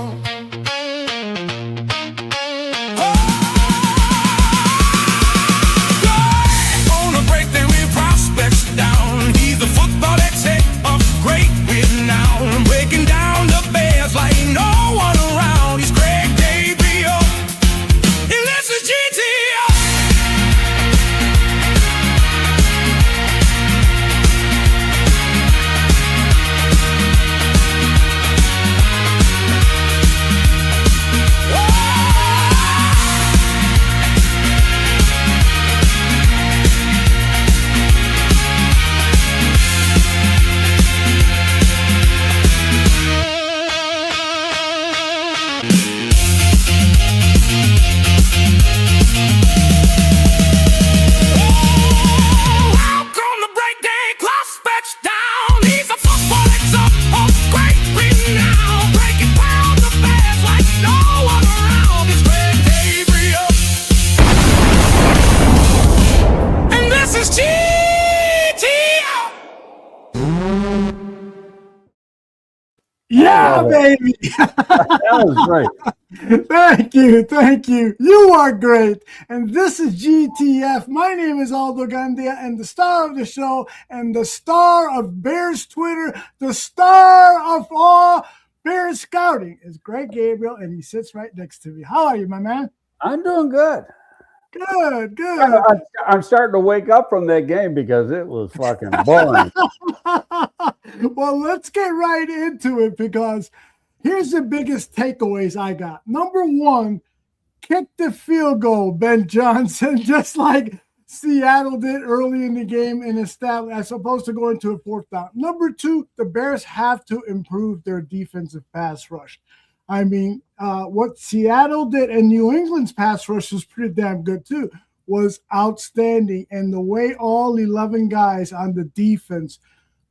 On a break, there with prospects down. He's a football exec of great renown, breaking down the Bears like no one around. He's great Gabriel, and this is GTO. Welcome to breakdown, prospects down. He's a football exec of great renown, breaking down the Bears like no one around. It's great Gabriel, and this is GTO. Yeah, baby. That was great. Thank you. You are great. And this is GTF. My name is Aldo Gandia, and the star of the show, and the star of Bears Twitter, the star of all Bears scouting is Greg Gabriel, and he sits right next to me. How are you, my man? I'm doing good. Good. I'm starting to wake up from that game because it was fucking boring. Well, let's get right into it, because here's the biggest takeaways I got. Number one, kick the field goal, Ben Johnson, just like Seattle did early in the game and established as opposed to going to a fourth down. Number two, the Bears have to improve their defensive pass rush. I mean, what Seattle did, and New England's pass rush was pretty damn good too, was outstanding. And the way all 11 guys on the defense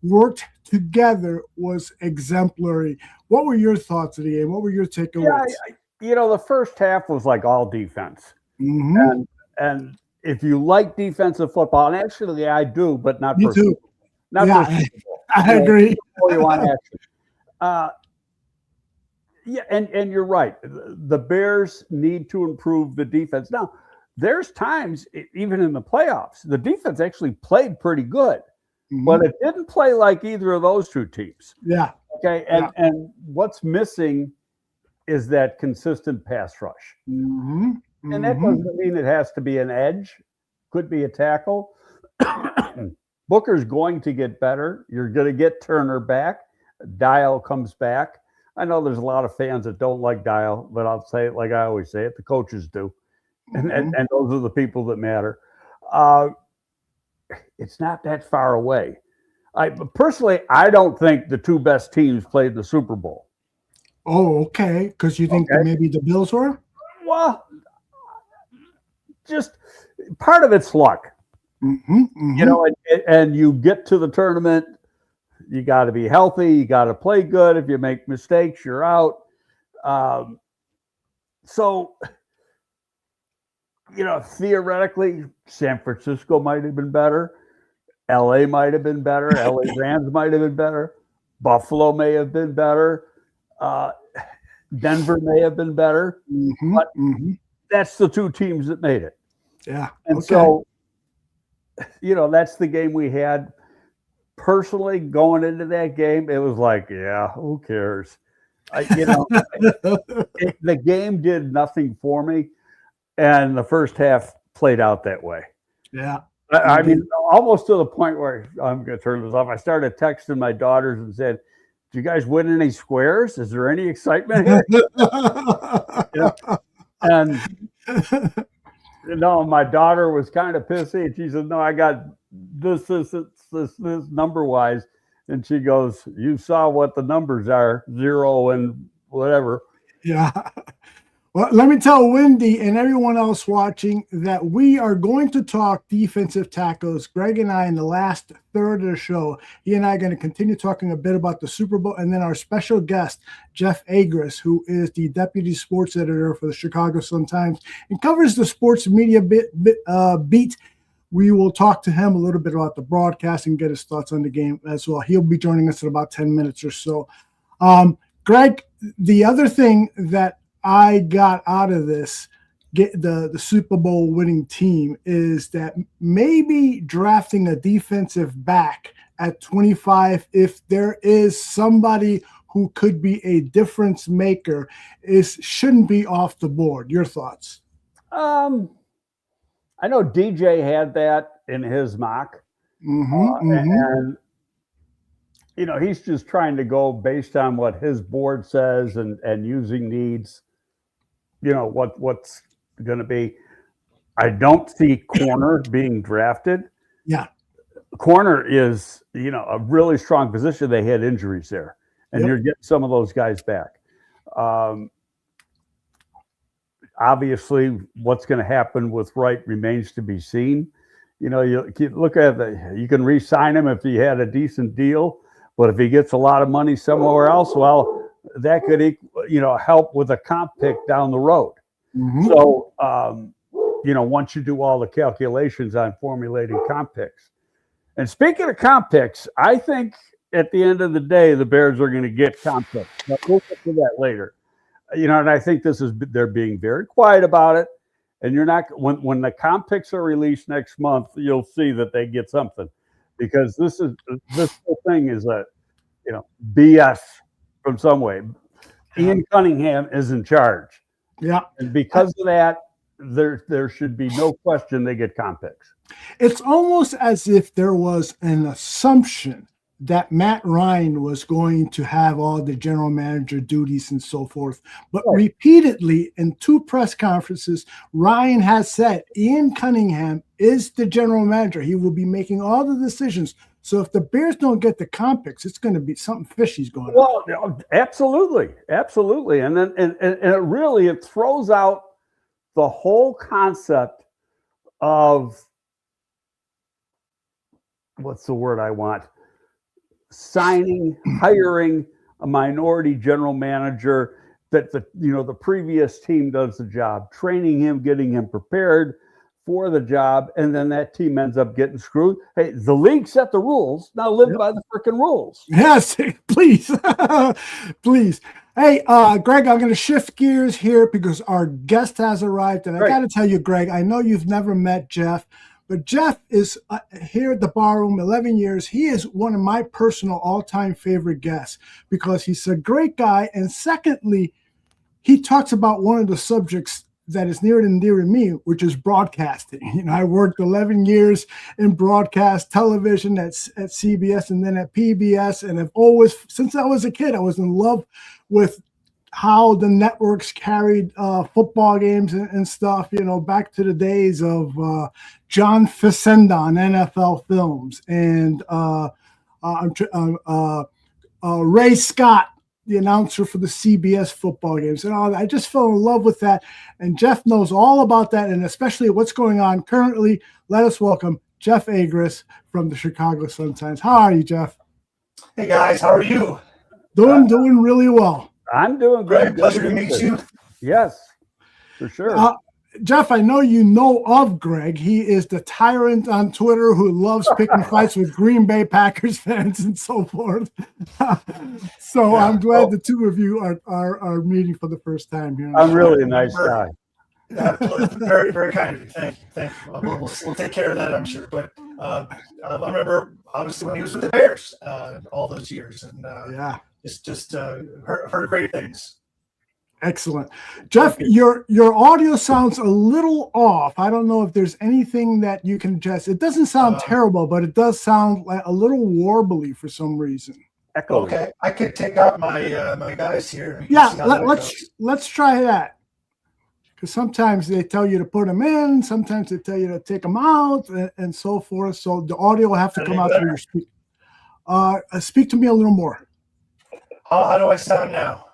worked together was exemplary. What were your thoughts of the game? What were your takeaways? Yeah, the first half was like all defense. Mm-hmm. And if you like defensive football, and actually I do, but not Me for too. not Yeah, for Super Bowl. I agree. You want action. Yeah, and you're right. The Bears need to improve the defense. Now, there's times, even in the playoffs, the defense actually played pretty good, but it didn't play like either of those two teams. Yeah. Okay, and what's missing is that consistent pass rush. Mm-hmm. And that doesn't mean it has to be an edge. Could be a tackle. Booker's going to get better. You're going to get Turner back. Dial comes back. I know there's a lot of fans that don't like Dial, but I'll say it like I always say it. The coaches do. And those are the people that matter. It's not that far away. Personally, I don't think the two best teams played the Super Bowl. Oh, okay. Because you think that maybe the Bills were? Well, just part of it's luck. You know, and you get to the tournament, you got to be healthy, you got to play good. If you make mistakes, you're out. So, you know, theoretically, San Francisco might have been better. LA might have been better. LA Rams might have been better. Buffalo may have been better. Denver may have been better. But that's the two teams that made it. Yeah. And so, you know, that's the game we had. Personally, going into that game, it was like, yeah, who cares? The game did nothing for me. And the first half played out that way. Yeah. I mean, almost to the point where I'm going to turn this off. I started texting my daughters and said, "Do you guys win any squares? Is there any excitement here?" And no, my daughter was kind of pissy, and she said, "No, I got this number wise." And she goes, "You saw what the numbers are, 0 and whatever." Yeah. Well, let me tell Wendy and everyone else watching that we are going to talk defensive tackles. Greg and I, in the last third of the show, he and I are going to continue talking a bit about the Super Bowl, and then our special guest, Jeff Agrest, who is the deputy sports editor for the Chicago Sun-Times and covers the sports media beat. We will talk to him a little bit about the broadcast and get his thoughts on the game as well. He'll be joining us in about 10 minutes or so. Greg, the other thing that I got out of this, the Super Bowl winning team, is that maybe drafting a defensive back at 25, if there is somebody who could be a difference maker, shouldn't be off the board. Your thoughts? I know DJ had that in his mock, and he's just trying to go based on what his board says and using needs. What's going to be. I don't see corner being drafted. Yeah, corner is a really strong position. They had injuries there, and you're getting some of those guys back. Obviously, what's going to happen with Wright remains to be seen. You look at you can re-sign him if he had a decent deal, but if he gets a lot of money somewhere else, well, that could help with a comp pick down the road. So, once you do all the calculations on formulating comp picks. And speaking of comp picks, I think at the end of the day, the Bears are going to get comp picks. But we'll get to that later. And I think they're being very quiet about it. And you're not, when the comp picks are released next month, you'll see that they get something, because this whole thing is BS from some way. Ian Cunningham is in charge. Yeah. And because of that, there should be no question they get comp picks. It's almost as if there was an assumption that Matt Ryan was going to have all the general manager duties and so forth. But repeatedly in 2 press conferences, Ryan has said Ian Cunningham is the general manager. He will be making all the decisions. So if the Bears don't get the comp picks, it's going to be something fishy's going on. Well, absolutely. Absolutely. And then and it throws out the whole concept of, what's the word I want? Hiring a minority general manager that the previous team does the job, training him, getting him prepared for the job, and then that team ends up getting screwed. Hey, the league set the rules. Now live by the freaking rules. Yes, please. Please. Hey, Greg, I'm going to shift gears here because our guest has arrived. And I got to tell you, Greg, I know you've never met Jeff, but Jeff is here at the Bar Room 11 years. He is one of my personal all-time favorite guests because he's a great guy. And secondly, he talks about one of the subjects that is near and dear to me, which is broadcasting. I worked 11 years in broadcast television at CBS and then at PBS. And I've always, since I was a kid, I was in love with how the networks carried football games and stuff, back to the days of John Facenda on NFL Films and Ray Scott, the announcer for the CBS football games and all that. I just fell in love with that. And Jeff knows all about that, and especially what's going on currently. Let us welcome Jeff Agrest from the Chicago Sun-Times. How are you, Jeff? Hey, guys. How are you? Doing really well. I'm doing great. Pleasure to meet you. Yes, for sure. Jeff, I know you know of Greg. He is the tyrant on Twitter who loves picking fights with Green Bay Packers fans and so forth. So I'm glad the two of you are meeting for the first time here. I'm really a nice guy. Very, very kind of you. Thank you. We'll take care of that, I'm sure. But I remember, obviously, when he was with the Bears all those years. And just heard great things. Excellent. Jeff, your audio sounds a little off. I don't know if there's anything that you can adjust. It doesn't sound terrible, but it does sound like a little warbly for some reason. Echo. Okay, I could take out my my guys here. Yeah, let's try that. Because sometimes they tell you to put them in, sometimes they tell you to take them out, and so forth. So the audio will have to come out through your speaker. Speak to me a little more. How do I sound now?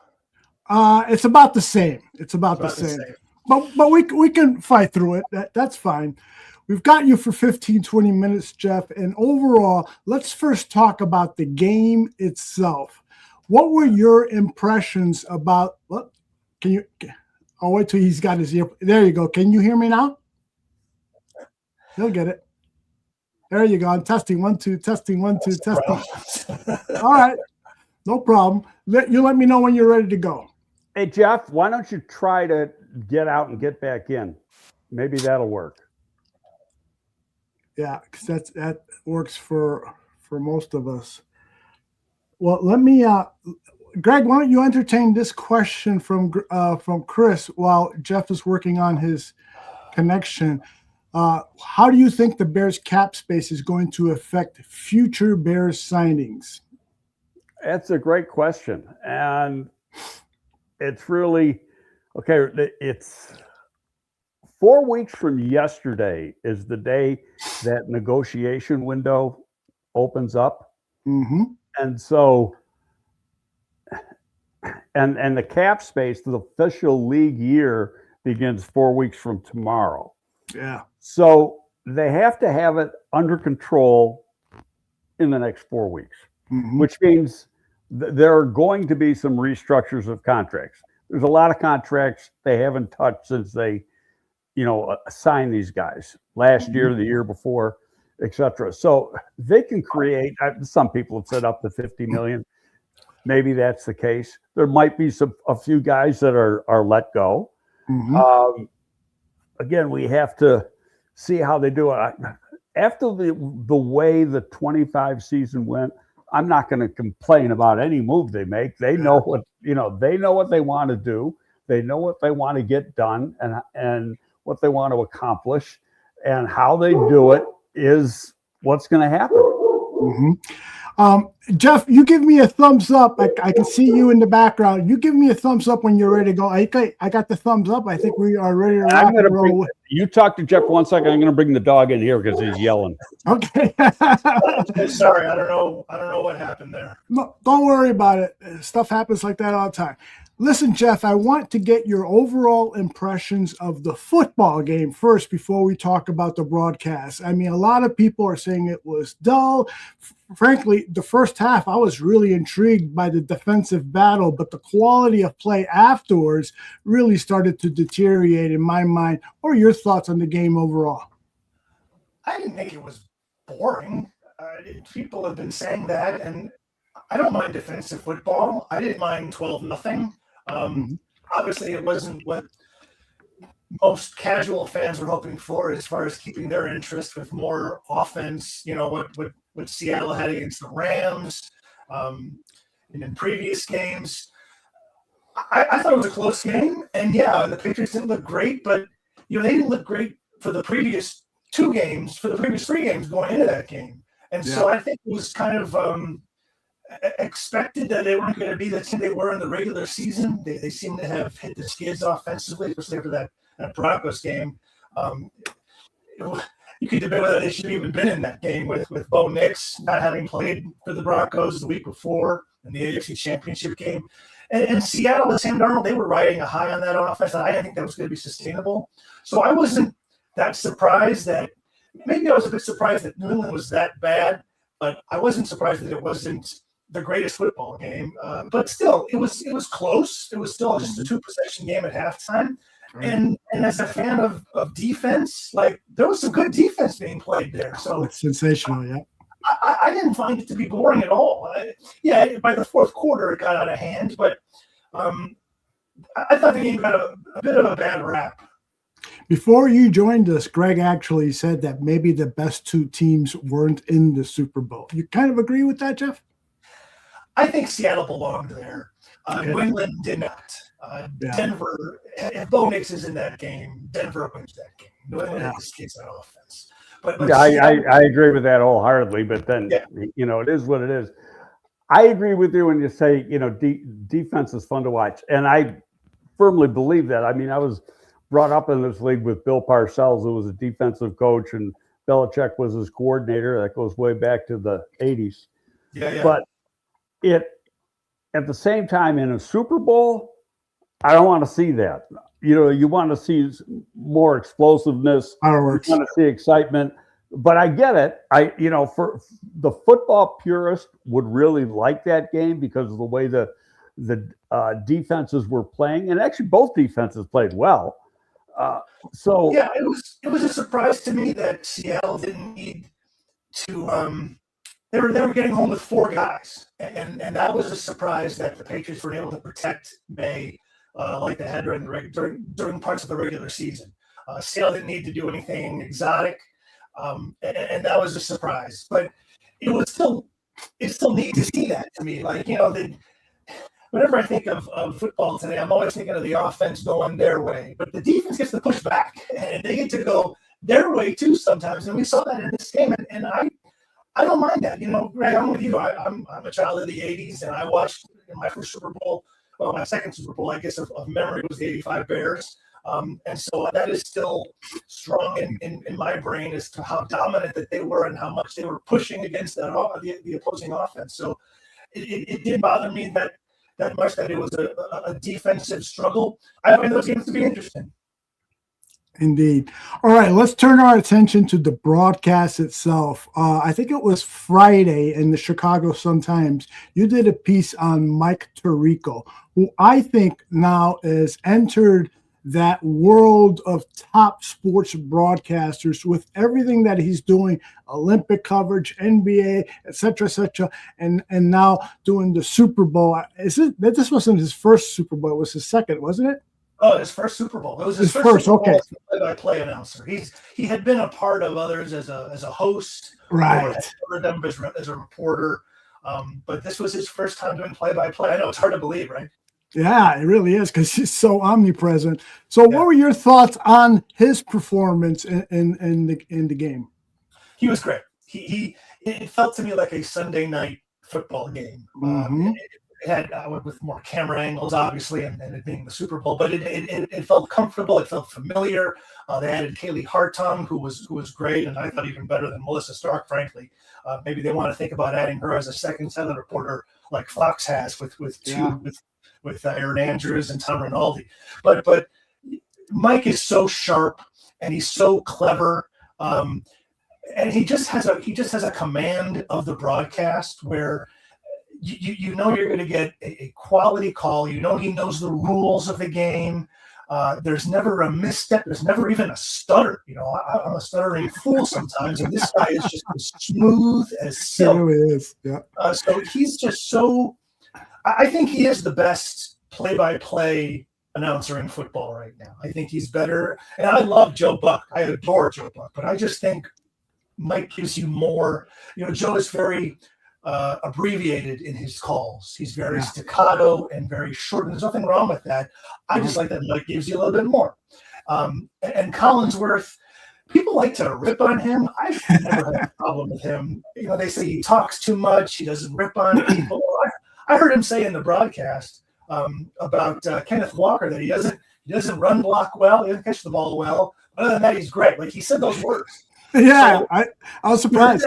It's about the same. It's about the same. But we can fight through it. That's fine. We've got you for 15, 20 minutes, Jeff. And overall, let's first talk about the game itself. What were your impressions about what? I'll wait till he's got his ear. There you go. Can you hear me now? He'll get it. There you go. I'm testing 1, 2, testing 1, 2, testing. All right. No problem. You let me know when you're ready to go. Hey, Jeff, why don't you try to get out and get back in? Maybe that'll work. Yeah, because that works for most of us. Well, let me, Greg, why don't you entertain this question from Chris while Jeff is working on his connection? How do you think the Bears cap space is going to affect future Bears signings? That's a great question. And it's really, okay, it's 4 weeks from yesterday is the day that negotiation window opens up. Mm-hmm. And so, and the cap space, the official league year begins 4 weeks from tomorrow. Yeah. So they have to have it under control in the next 4 weeks, which means there are going to be some restructures of contracts. There's a lot of contracts they haven't touched since they, signed these guys last year, the year before, etc. So they can create, some people have said up to 50 million. Maybe that's the case. There might be a few guys that are let go. Again, we have to see how they do it. After the way the 25 season went, I'm not going to complain about any move they make. They know what they know what they want to do. They know what they want to get done and what they want to accomplish, and how they do it is what's going to happen. Jeff, you give me a thumbs up. I can see you in the background. You give me a thumbs up when you're ready to go. I got the thumbs up. I think we are ready to rock and roll. You talk to Jeff for 1 second. I'm going to bring the dog in here because he's yelling. Okay. Sorry, I don't know what happened there. No, don't worry about it. Stuff happens like that all the time. Listen, Jeff, I want to get your overall impressions of the football game first before we talk about the broadcast. I mean, a lot of people are saying it was dull. Frankly, the first half, I was really intrigued by the defensive battle, but the quality of play afterwards really started to deteriorate in my mind. What are your thoughts on the game overall? I didn't think it was boring. People have been saying that, and I don't mind defensive football. I didn't mind 12-0. Obviously, it wasn't what most casual fans were hoping for as far as keeping their interest with more offense. What Seattle had against the Rams, and in previous games. I thought it was a close game, and the Patriots didn't look great, but they didn't look great for the previous 2 games, for the previous 3 games going into that game, and so I think it was kind of expected that they weren't going to be the team they were in the regular season. They seem to have hit the skids offensively, especially after that Broncos game. You could debate whether they should have even been in that game with Bo Nix not having played for the Broncos the week before in the AFC Championship game. And Seattle with Sam Darnold, they were riding a high on that offense, and I didn't think that was going to be sustainable. So I wasn't that surprised that – maybe I was a bit surprised that New England was that bad, but I wasn't surprised that it wasn't the greatest football game. But still, it was close. It was still just a 2-possession game at halftime. And as a fan of defense, there was some good defense being played there. So it's sensational, yeah. I didn't find it to be boring at all. By the fourth quarter, it got out of hand, but I thought the game got a bit of a bad rap. Before you joined us, Greg actually said that maybe the best 2 teams weren't in the Super Bowl. You kind of agree with that, Jeff? I think Seattle belonged there. New England did not. Denver, if Bo Nix is in that game, Denver wins that game. New England gets that offense. But I agree with that wholeheartedly, but then, it is what it is. I agree with you when you say, defense is fun to watch. And I firmly believe that. I mean, I was brought up in this league with Bill Parcells, who was a defensive coach, and Belichick was his coordinator. That goes way back to the 80s. But at the same time, in a Super Bowl, I don't want to see that. You want to see more explosiveness. Fireworks. You want to see excitement. But I get it. For the football purist would really like that game because of the way the defenses were playing, and actually both defenses played well. It was a surprise to me that Seattle didn't need to they were getting home with 4 guys, and that was a surprise that the Patriots were able to protect May like they had during parts of the regular season. Seattle didn't need to do anything exotic, and that was a surprise. But it's still neat to see that to me. Like, whenever I think of football today, I'm always thinking of the offense going their way, but the defense gets to push back, and they get to go their way too sometimes. And we saw that in this game, and I don't mind that. Greg, I'm with you. I'm a child of the 80s, and I watched my first Super Bowl, well, my second Super Bowl, I guess, of memory was the 85 Bears. And so that is still strong in my brain as to how dominant that they were and how much they were pushing against the opposing offense. So it did bother me that much that it was a defensive struggle. I find those games to be interesting. Indeed. All right, let's turn our attention to the broadcast itself. I think it was Friday in the Chicago Sun-Times. You did a piece on Mike Tirico, who I think now has entered that world of top sports broadcasters with everything that he's doing, Olympic coverage, NBA, et cetera, and now doing the Super Bowl. This wasn't his first Super Bowl, it was his second, wasn't it? Oh, his first Super Bowl. It was his first Super Bowl okay. as a play-by-play announcer. He had been a part of others as a host, right? Or them as a reporter, but this was his first time doing play-by-play. I know it's hard to believe, right? Yeah, it really is because he's so omnipresent. So, What were your thoughts on his performance in the game? He was great. It felt to me like a Sunday night football game. Mm-hmm. It had with more camera angles, obviously, and it being the Super Bowl, but it felt comfortable. It felt familiar. They added Kaylee Hartung, who was great, and I thought even better than Melissa Stark, frankly. Maybe they want to think about adding her as a second silent reporter like Fox has with Aaron Andrews and Tom Rinaldi. But Mike is so sharp and he's so clever, and he just has a command of the broadcast where you know you're going to get a quality call. He knows the rules of the game. There's never a misstep. There's never even a stutter. I'm a stuttering fool sometimes, and this guy is just as smooth as silk. He really is. Yeah. So he's just so. I think he is the best play-by-play announcer in football right now. I think he's better, and I love Joe Buck. I adore Joe Buck, but I just think Mike gives you more. Joe is very abbreviated in his calls. He's very staccato and very short, and there's nothing wrong with that. I just like that Mike gives you a little bit more. And Collinsworth, people like to rip on him. I've never had a problem with him. They say he talks too much. He doesn't rip on people. I heard him say in the broadcast about Kenneth Walker that he doesn't run block well. He doesn't catch the ball well. Other than that, he's great. Like, he said those words. Yeah, so, I was surprised.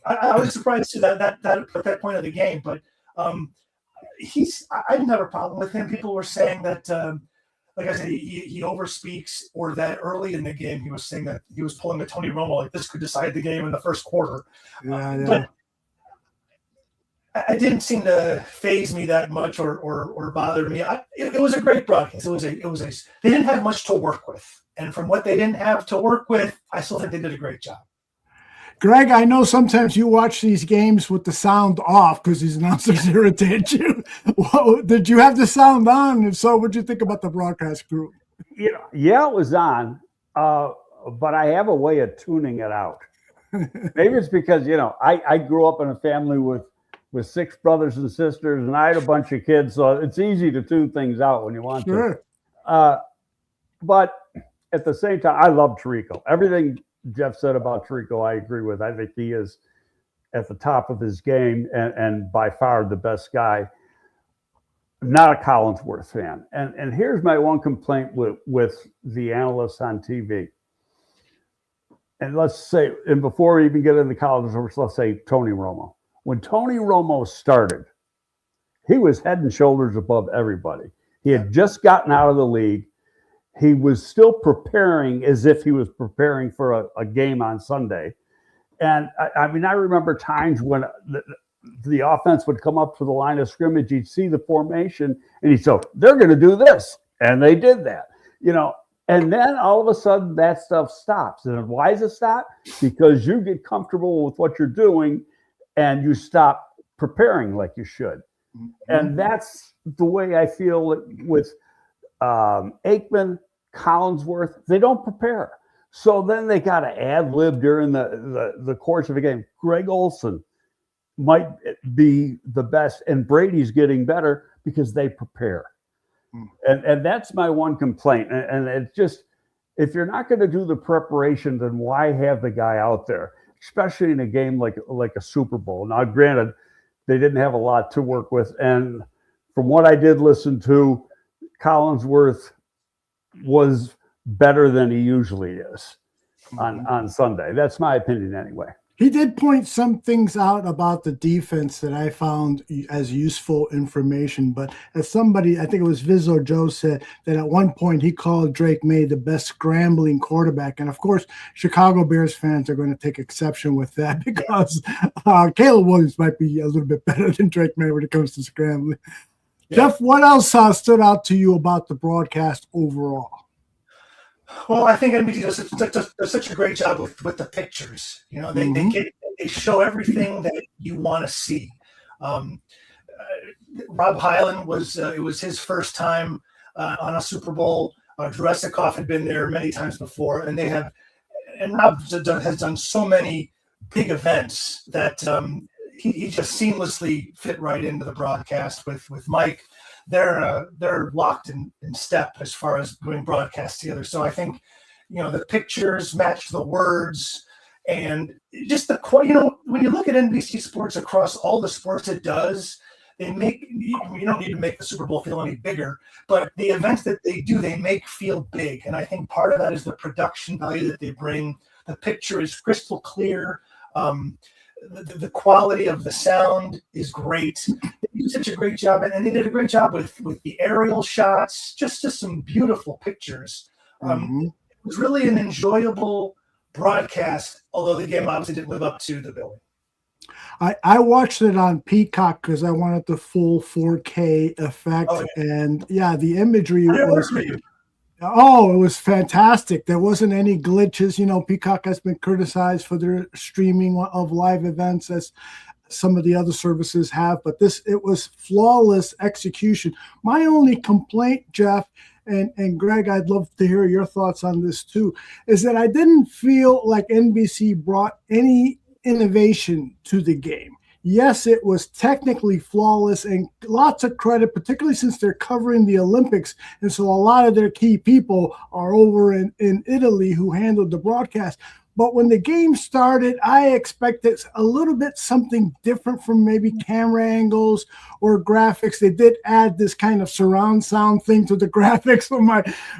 I was surprised to that point of the game, but I didn't have a problem with him. People were saying that, like I said, he overspeaks, or that early in the game he was saying that he was pulling a Tony Romo, like this could decide the game in the first quarter. But it didn't seem to faze me that much or bother me. It was a great broadcast. They didn't have much to work with, and from what they didn't have to work with, I still think they did a great job. Greg, I know sometimes you watch these games with the sound off because these announcers irritate you. Well, did you have the sound on? If so, what did you think about the broadcast crew? Yeah, it was on, but I have a way of tuning it out. Maybe it's because, I grew up in a family with 6 brothers and sisters, and I had a bunch of kids, so it's easy to tune things out when you want to. But at the same time, I love Tirico. Everything Jeff said about Tirico, I agree with. I think he is at the top of his game and by far the best guy. Not a Collinsworth fan. And here's my one complaint with the analysts on TV. And let's say, and before we even get into Collinsworth, let's say Tony Romo. When Tony Romo started, he was head and shoulders above everybody. He had just gotten out of the league. He was still preparing as if he was preparing for a game on Sunday. And I remember times when the offense would come up to the line of scrimmage, you'd see the formation, and he'd say, they're going to do this. And they did that, And then all of a sudden that stuff stops. And why does it stop? Because you get comfortable with what you're doing, and you stop preparing like you should. And that's the way I feel with Aikman, Collinsworth. They don't prepare. So then they got to ad lib during the course of a game. Greg Olson might be the best, and Brady's getting better because they prepare. And that's my one complaint. And it's just, if you're not going to do the preparation, then why have the guy out there, especially in a game like a Super Bowl? Now, granted, they didn't have a lot to work with. And from what I did listen to, Collinsworth was better than he usually is on Sunday. That's my opinion anyway. He did point some things out about the defense that I found as useful information. But as somebody, I think it was Viz or Joe, said that at one point he called Drake May the best scrambling quarterback. And of course, Chicago Bears fans are going to take exception with that because Caleb Williams might be a little bit better than Drake May when it comes to scrambling. Yeah. Jeff, what else stood out to you about the broadcast overall? Well, I think NBC does such a great job with the pictures. You know, they show everything that you want to see. Rob Hyland it was his first time on a Super Bowl. Drew Esikoff had been there many times before, and Rob has done so many big events that he just seamlessly fit right into the broadcast with Mike. They're locked in step as far as doing broadcasts together. So I think, the pictures match the words, and just when you look at NBC Sports across all the sports it does, you don't need to make the Super Bowl feel any bigger, but the events that they do, they make feel big. And I think part of that is the production value that they bring. The picture is crystal clear. The quality of the sound is great. They do such a great job, and they did a great job with the aerial shots, just some beautiful pictures. It was really an enjoyable broadcast, although the game obviously didn't live up to the billing. I watched it on Peacock because I wanted the full 4K effect, and the imagery it was fantastic. There wasn't any glitches. Peacock has been criticized for their streaming of live events, as some of the other services have, but it was flawless execution. My only complaint, Jeff and Greg, I'd love to hear your thoughts on this too, is that I didn't feel like NBC brought any innovation to the game. Yes, it was technically flawless, and lots of credit, particularly since they're covering the Olympics. And so a lot of their key people are over in Italy who handled the broadcast. But when the game started, I expected a little bit something different from maybe camera angles or graphics. They did add this kind of surround sound thing to the graphics. So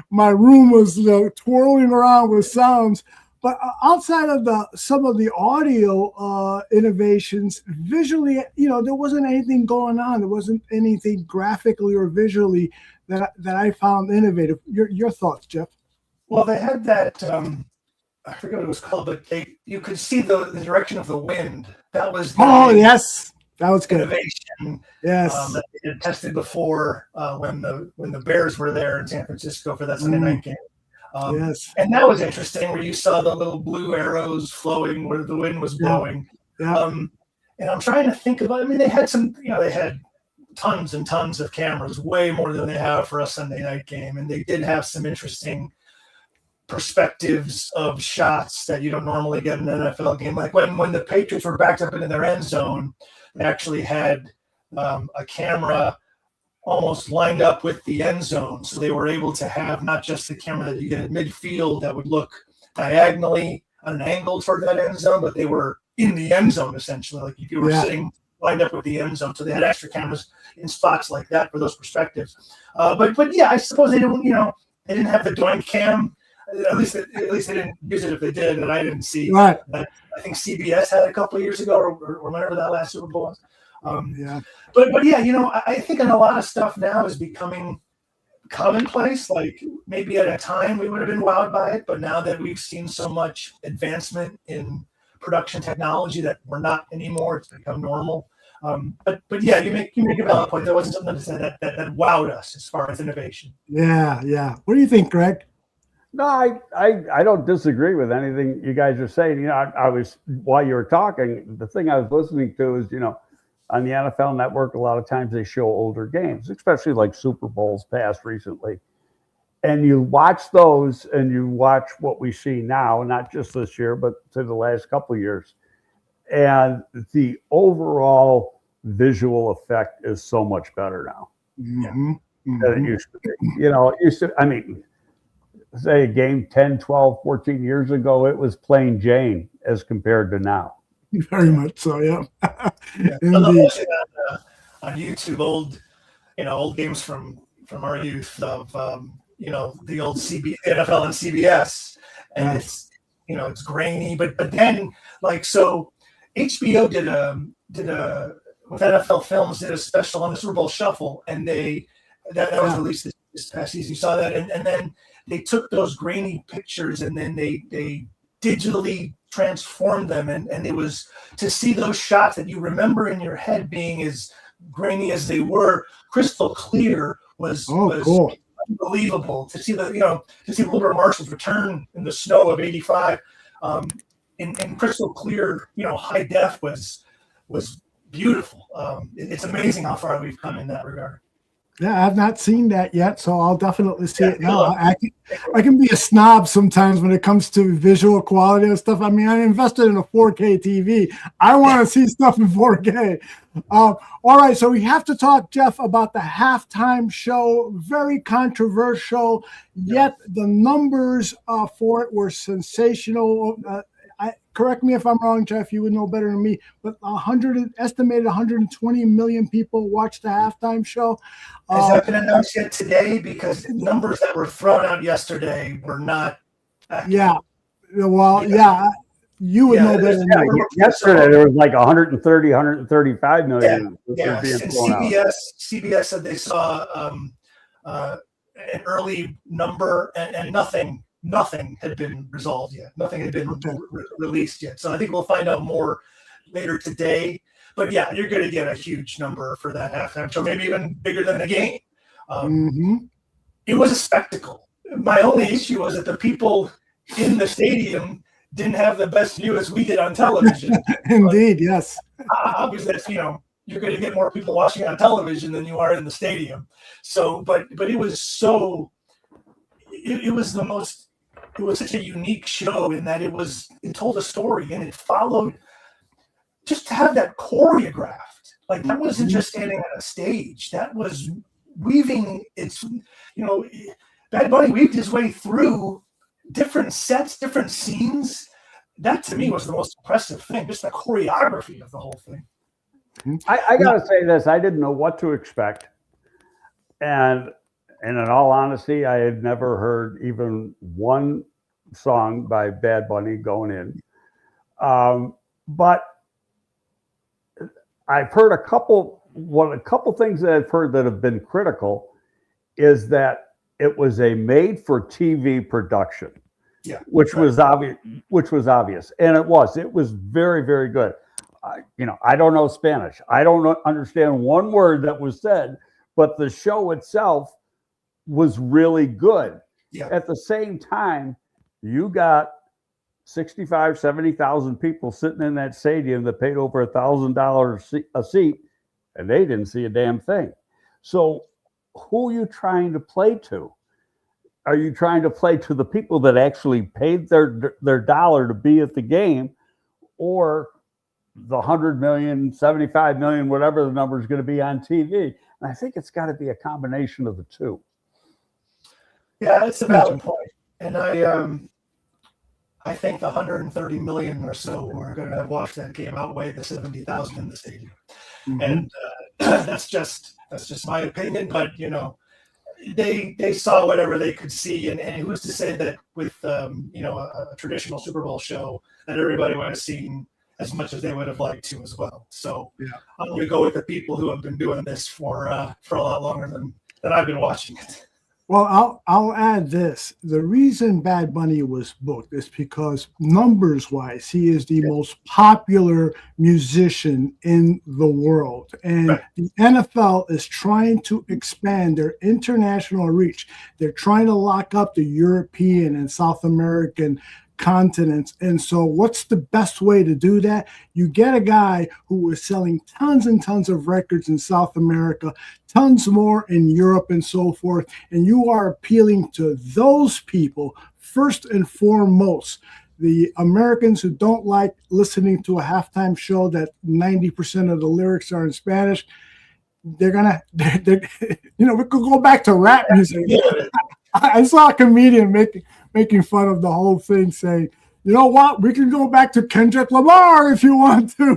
my room was twirling around with sounds. But outside of some of the audio innovations, visually, there wasn't anything going on. There wasn't anything graphically or visually that I found innovative. Your thoughts, Jeff? Well, they had that, I forget what it was called, but you could see the direction of the wind. That was yes, that was good. Innovation. Yes, that they had tested before when the Bears were there in San Francisco for that Sunday night game. Yes, and that was interesting, where you saw the little blue arrows flowing where the wind was blowing. Yeah. And I'm trying to think about. I mean, they had they had tons and tons of cameras, way more than they have for a Sunday night game, and they did have some interesting perspectives of shots that you don't normally get in an NFL game. Like when the Patriots were backed up into their end zone, they actually had a camera almost lined up with the end zone. So they were able to have not just the camera that you get at midfield that would look diagonally on an angle toward that end zone, but they were in the end zone essentially. Like if you were sitting lined up with the end zone. So they had extra cameras in spots like that for those perspectives. But yeah, I suppose they don't, they didn't have the Doink cam. At least they didn't use it if they did, and I didn't see. Right. I think CBS had a couple of years ago, or whenever that last Super Bowl was. But yeah, I think a lot of stuff now is becoming commonplace. Like maybe at a time we would have been wowed by it, but now that we've seen so much advancement in production technology that we're not anymore, it's become normal. But yeah, you make a valid point. There wasn't something to say that wowed us as far as innovation. Yeah. What do you think, Greg? No, I don't disagree with anything you guys are saying. I was, while you were talking, the thing I was listening to is, on the NFL Network, a lot of times they show older games, especially like Super Bowls past recently. And you watch those and you watch what we see now, not just this year, but to the last couple of years. And the overall visual effect is so much better now than it used to be. It used to, I mean, say a game 10, 12, 14 years ago, it was plain Jane as compared to now. Very much so, yeah. Indeed. On YouTube, old games from our youth of the old NFL and CBS, and it's grainy, but then so HBO did a with NFL Films did a special on the Super Bowl Shuffle, and that was released this past season. You saw that, and then they took those grainy pictures and then they digitally transformed them, and it was to see those shots that you remember in your head being as grainy as they were, crystal clear was cool. Unbelievable to see the Wilbur Marshall's return in the snow of '85 in crystal clear high def was beautiful. It's amazing how far we've come in that regard. Yeah, I've not seen that yet, so I'll definitely see it now. I can be a snob sometimes when it comes to visual quality and stuff. I mean, I invested in a 4K TV. I want to see stuff in 4K. All right, so we have to talk, Jeff, about the halftime show. Very controversial, yet the numbers for it were sensational. Correct me if I'm wrong, Jeff, you would know better than me, but estimated 120 million people watched the halftime show. Has that been announced yet today? Because numbers that were thrown out yesterday were not accurate. Yeah. Well, you would know better than me. Yesterday, there was like 130, 135 million. Yeah. And CBS said they saw an early number and nothing had been resolved yet. Nothing had been released yet. So I think we'll find out more later today. But yeah, you're going to get a huge number for that halftime show, maybe even bigger than the game. It was a spectacle. My only issue was that the people in the stadium didn't have the best view as we did on television. Indeed, yes. Obviously, you're going to get more people watching on television than you are in the stadium. So, but it was so. It was the most. It was such a unique show in that it told a story and it followed. Just to have that choreographed, like that wasn't just standing on a stage. That was weaving. Bad Bunny weaved his way through different sets, different scenes. That to me was the most impressive thing. Just the choreography of the whole thing. I gotta say this: I didn't know what to expect, and in all honesty, I had never heard even one song by Bad Bunny going in. But I've heard a couple things that I've heard that have been critical is that it was a made-for-TV production, which was obvious, and it was very, very good. I don't know Spanish. I don't understand one word that was said, but the show itself was really good. Yeah. At the same time, you got 65, 70,000 people sitting in that stadium that paid over $1,000 a seat, and they didn't see a damn thing. So who are you trying to play to? Are you trying to play to the people that actually paid their dollar to be at the game, or the 100 million, 75 million, whatever the number is going to be on TV? And I think it's got to be a combination of the two. Yeah, that's a valid point. And I think the 130 million or so who are going to have watched that game outweigh the 70,000 in the stadium. And that's just my opinion. But they saw whatever they could see, and who's to say that with a traditional Super Bowl show that everybody would have seen as much as they would have liked to as well. So I'm going to go with the people who have been doing this for a lot longer than I've been watching it. Well, I'll add this. The reason Bad Bunny was booked is because numbers wise, he is the most popular musician in the world. And the NFL is trying to expand their international reach. They're trying to lock up the European and South American continents. And so what's the best way to do that? You get a guy who is selling tons and tons of records in South America, tons more in Europe and so forth, and you are appealing to those people first and foremost. The Americans who don't like listening to a halftime show that 90% of the lyrics are in Spanish, they're we could go back to rap music. I saw a comedian making fun of the whole thing, saying, you know what, we can go back to Kendrick Lamar if you want to,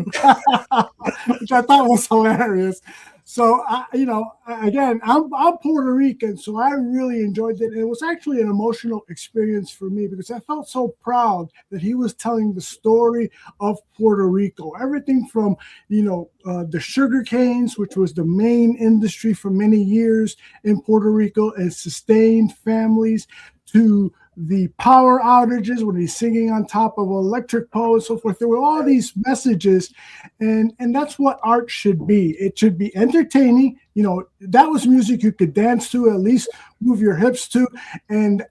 which I thought was hilarious. So, again, I'm Puerto Rican, so I really enjoyed it. And it was actually an emotional experience for me because I felt so proud that he was telling the story of Puerto Rico. Everything from, the sugar canes, which was the main industry for many years in Puerto Rico and sustained families, to the power outages when he's singing on top of an electric pole and so forth. There were all these messages, and that's what art should be. It should be entertaining. That was music you could dance to, at least move your hips to, and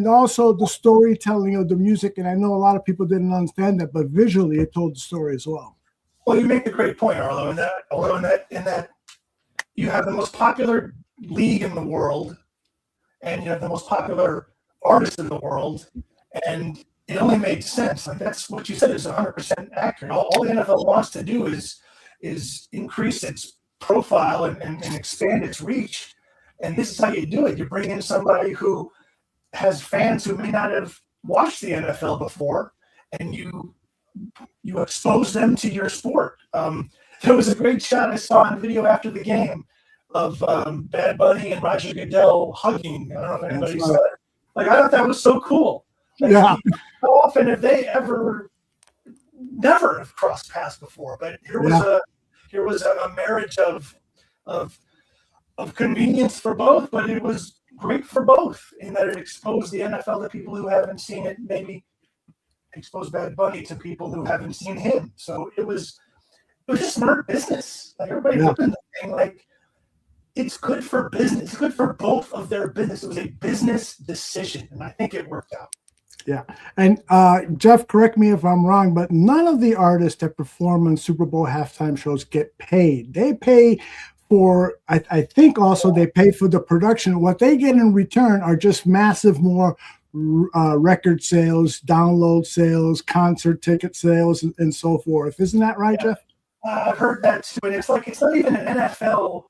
also the storytelling of the music. And I know a lot of people didn't understand that, but visually it told the story as well. Well, you make a great point, Arlo, in that you have the most popular league in the world, and you have the most popular artist in the world, and it only made sense. Like, that's what you said is 100% accurate. All the NFL wants to do is increase its profile and expand its reach, and this is how you do it. You bring in somebody who has fans who may not have watched the NFL before, and you expose them to your sport. There was a great shot I saw on video after the game of Bad Bunny and Roger Goodell hugging. I don't know if anybody saw it. Like, I thought that was so cool. Like, how often have they never have crossed paths before? But here was a marriage of convenience for both, but it was great for both in that it exposed the NFL to people who haven't seen it, maybe exposed Bad Bunny to people who haven't seen him. So it was just smart business. Like, everybody looked at the thing like, it's good for business. It's good for both of their business. It was a business decision, and I think it worked out. Yeah. And Jeff, correct me if I'm wrong, but none of the artists that perform on Super Bowl halftime shows get paid. They pay for, I think also they pay for the production. What they get in return are just massive more record sales, download sales, concert ticket sales, and so forth. Isn't that right, Jeff? I've heard that too. And it's not even an NFL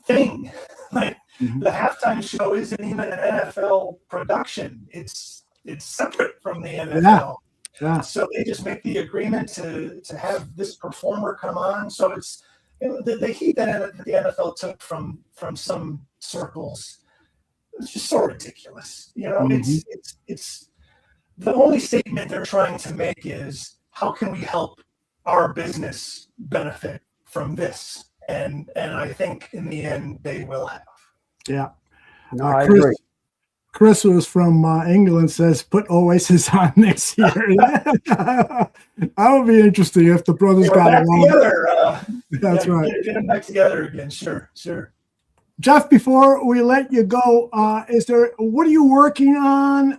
thing. Like, the halftime show isn't even an NFL production. It's separate from the NFL. Yeah. So they just make the agreement to have this performer come on. So it's the heat that the NFL took from some circles. It's just so ridiculous. It's the only statement they're trying to make is, how can we help our business benefit from this? And I think in the end they will have. Yeah. No, I agree. Chris was from England, says put Oasis on next year. That would be interesting if the brothers got along. That's right. Get them back together again. Sure. Jeff, before we let you go, what are you working on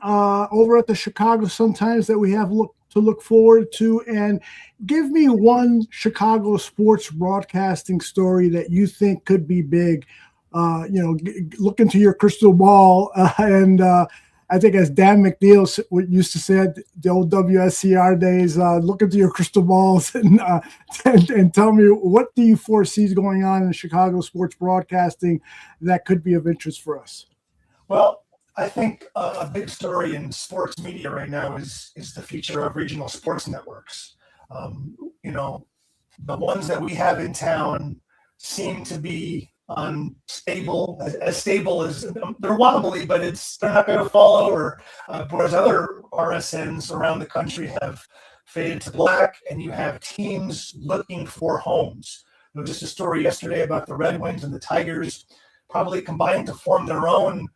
over at the Chicago Sun-Times that we have to look forward to? And give me one Chicago sports broadcasting story that you think could be big. Look into your crystal ball. And I think, as Dan McNeil used to say at the old WSCR days, look into your crystal balls and tell me, what do you foresee going on in Chicago sports broadcasting that could be of interest for us? Well, I think a big story in sports media right now is the future of regional sports networks. The ones that we have in town seem to be unstable, as stable as they're wobbly, but they're not going to fall over. Whereas other RSNs around the country have faded to black, and you have teams looking for homes. There was just a story yesterday about the Red Wings and the Tigers probably combining to form their own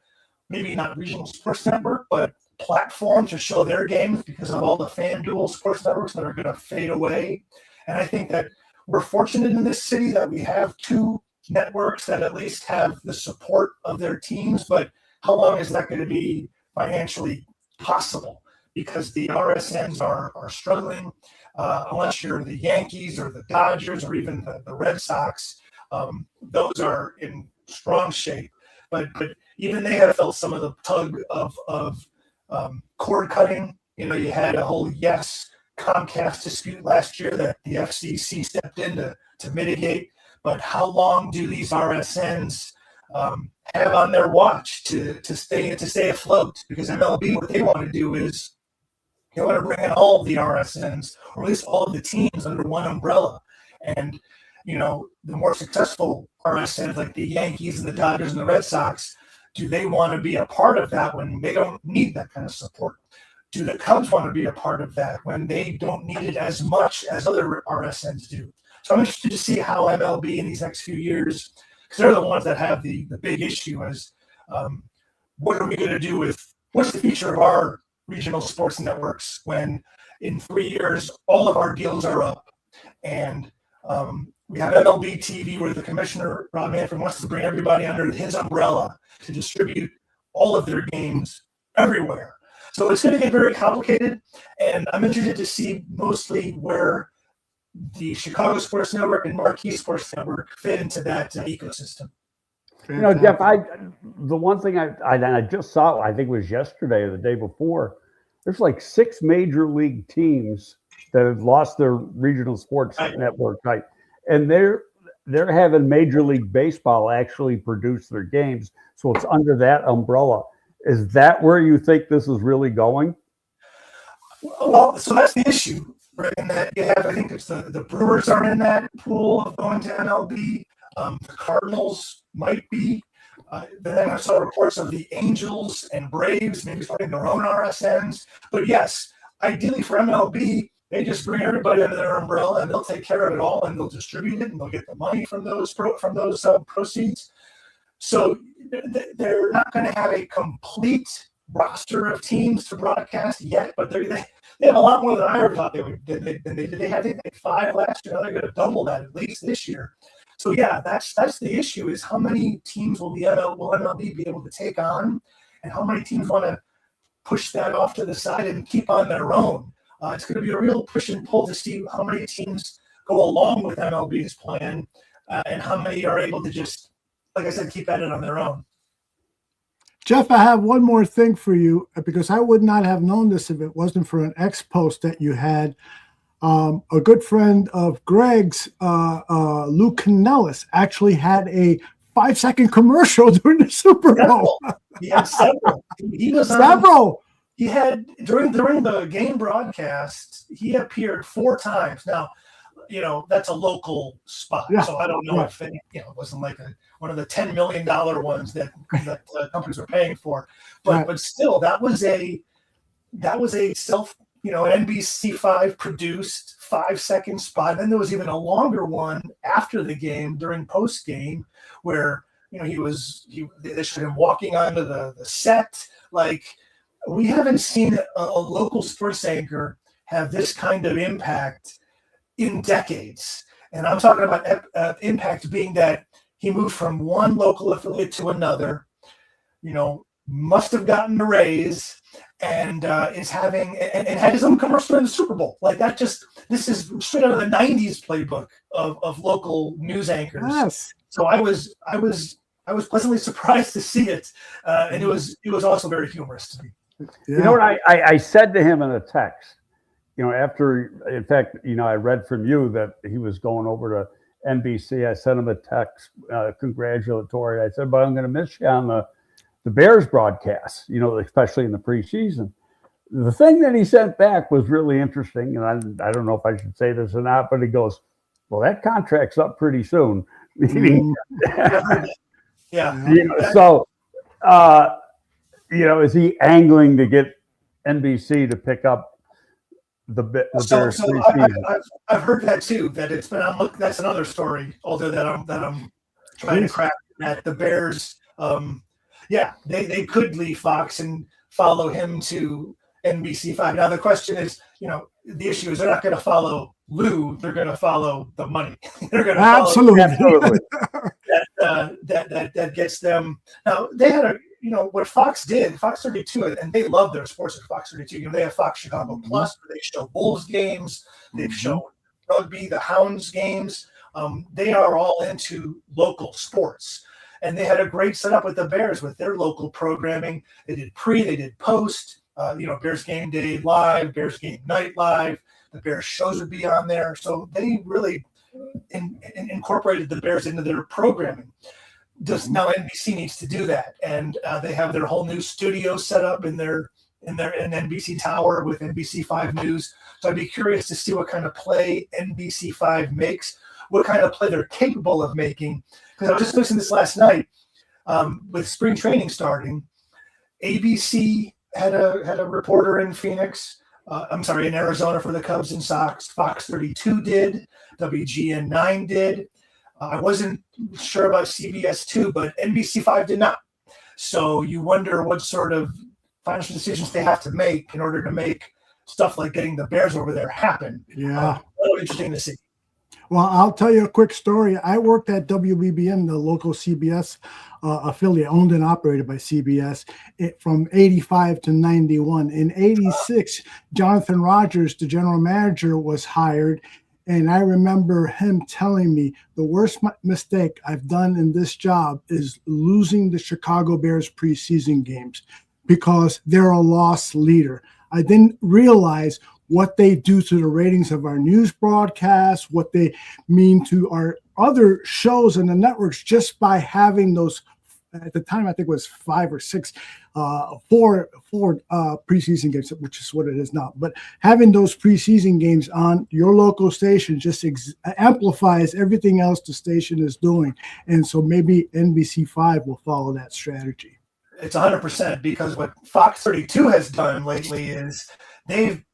maybe not regional sports network, but platform to show their games because of all the FanDuel sports networks that are going to fade away. And I think that we're fortunate in this city that we have two networks that at least have the support of their teams, but how long is that going to be financially possible? Because the RSNs are struggling, unless you're the Yankees or the Dodgers or even the Red Sox. Those are in strong shape, but even they have felt some of the tug of cord cutting. You know, you had a whole Comcast dispute last year that the FCC stepped in to mitigate. But how long do these RSNs have on their watch to stay afloat? Because MLB, what they want to do is they want to bring in all of the RSNs, or at least all of the teams under one umbrella. And you know, the more successful RSNs like the Yankees and the Dodgers and the Red Sox, do they want to be a part of that when they don't need that kind of support? Do the Cubs want to be a part of that when they don't need it as much as other RSNs do? So I'm interested to see how MLB in these next few years, because they're the ones that have the big issue is what are we going to do with, what's the future of our regional sports networks when in 3 years all of our deals are up and we have MLB TV where the commissioner, Rob Manfred, wants to bring everybody under his umbrella to distribute all of their games everywhere. So it's going to get very complicated, and I'm interested to see mostly where the Chicago Sports Network and Marquee Sports Network fit into that ecosystem. You know, Jeff, the one thing I just saw, I think it was yesterday or the day before, there's like 6 major league teams that have lost their regional sports network, right? And they're having Major League Baseball actually produce their games, so it's under that umbrella. Is that where you think this is really going? Well, so that's the issue, right? And that you have, I think it's the Brewers are in that pool of going to MLB. The Cardinals might be. Then I saw reports of the Angels and Braves maybe starting their own RSNs. But yes, ideally for MLB, they just bring everybody under their umbrella and they'll take care of it all and they'll distribute it and they'll get the money from those proceeds. So they're not going to have a complete roster of teams to broadcast yet, but they have a lot more than I ever thought they would. They had, I think, 5 last year. They're going to double that at least this year. So yeah, that's the issue: is how many teams will MLB be able to take on, and how many teams want to push that off to the side and keep on their own. It's going to be a real push and pull to see how many teams go along with MLB's plan, and how many are able to just, like I said, keep at it on their own. Jeff, I have one more thing for you, because I would not have known this if it wasn't for an X post that you had. A good friend of Greg's, Lou Canellis, actually had a 5-second commercial during the Super Bowl. He had several. He was several. He had during the game broadcast. He appeared 4 times. Now, you know, that's a local spot, so I don't know if it wasn't like one of the $10 million ones that companies were paying for, but still, that was a self, an NBC5 produced 5-second spot. And then there was even a longer one after the game during post game where they showed him walking onto the set. Like, we haven't seen a local sports anchor have this kind of impact in decades. And I'm talking about impact being that he moved from one local affiliate to another, must have gotten a raise, and is having and had his own commercial in the Super Bowl. Like, this is straight out of the 90s playbook of local news anchors. Yes. So I was pleasantly surprised to see it. And it was also very humorous to me. Yeah. You know what I said to him in a text, after, in fact, I read from you that he was going over to NBC. I sent him a text, congratulatory. I said, but I'm going to miss you on the Bears broadcast, especially in the preseason. The thing that he sent back was really interesting, and I don't know if I should say this or not, but he goes, well, that contract's up pretty soon. Yeah. So, is he angling to get NBC to pick up the Bears preseason? I've heard that too. That it's been on. Look, that's another story. Although that I'm trying to crack, that the Bears. yeah, they could leave Fox and follow him to NBC5. Now the question is, the issue is they're not going to follow Lou; they're going to follow the money. They're going to absolutely. That gets them. Now they had what Fox did, Fox 32, and they love their sports at Fox 32. They have Fox Chicago Plus, where they show Bulls games, they've shown rugby, the Hounds games. They are all into local sports. And they had a great setup with the Bears with their local programming. They did they did post, Bears game day live, Bears game night live. The Bears shows would be on there. So they really incorporated the Bears into their programming. Now NBC needs to do that. And they have their whole new studio set up in NBC Tower with NBC5 News. So I'd be curious to see what kind of play NBC5 makes, what kind of play they're capable of making. Because I was just listening to this last night with spring training starting. ABC had a reporter in Phoenix. In Arizona for the Cubs and Sox. Fox 32 did. WGN9 did. I wasn't sure about CBS 2, but NBC5 did not. So you wonder what sort of financial decisions they have to make in order to make stuff like getting the Bears over there happen. Yeah. Interesting to see. Well, I'll tell you a quick story. I worked at WBBM, the local CBS affiliate, owned and operated by CBS, from 85 to 91. In 86, Jonathan Rogers, the general manager, was hired. And I remember him telling me the worst mistake I've done in this job is losing the Chicago Bears preseason games because they're a loss leader. I didn't realize what they do to the ratings of our news broadcasts, what they mean to our other shows and the networks just by having those. At the time, I think it was 5 or 6, 4 preseason games, which is what it is now. But having those preseason games on your local station just amplifies everything else the station is doing. And so maybe NBC5 will follow that strategy. It's 100% because what Fox 32 has done lately is they've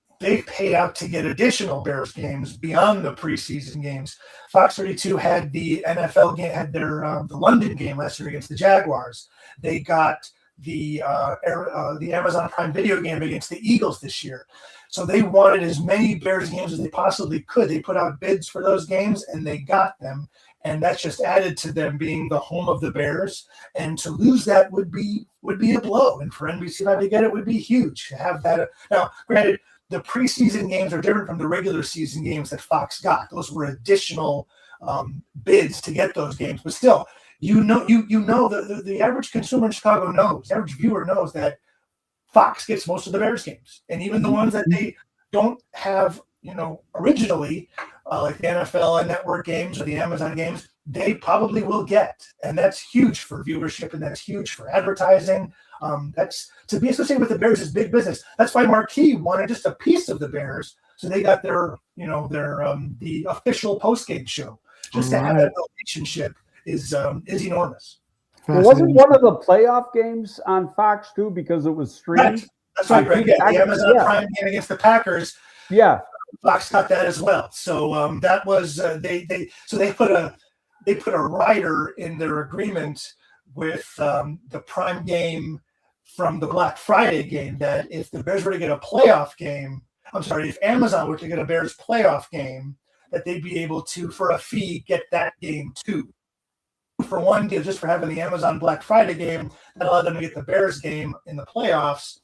paid out to get additional Bears games beyond the preseason games. Fox 32 had the NFL game, had their the London game last year against the Jaguars. They got the Amazon Prime Video game against the Eagles this year. So they wanted as many Bears games as they possibly could. They put out bids for those games and they got them. And that's just added to them being the home of the Bears. And to lose that would be a blow. And for NBC to get it would be huge to have that. Now, granted, the preseason games are different from the regular season games that Fox got. Those were additional bids to get those games. But still, the average consumer in Chicago knows, the average viewer knows that Fox gets most of the Bears games. And even the ones that they don't have, originally, like the NFL Network games or the Amazon games, they probably will get. And that's huge for viewership and that's huge for advertising. That's to be associated with the Bears is big business. That's why Marquee wanted just a piece of the Bears. So they got their the official post-game show. Just to have that relationship is enormous. Well, wasn't one of the playoff games on Fox too because it was streamed? Right. That's right, Greg. Yeah, the Amazon Prime game against the Packers. Yeah, Fox got that as well. So that was they put a rider in their agreement with the Prime game from the Black Friday game that if the Bears were to get a playoff game, if Amazon were to get a Bears playoff game, that they'd be able to, for a fee, get that game too. For one deal, just for having the Amazon Black Friday game, that allowed them to get the Bears game in the playoffs.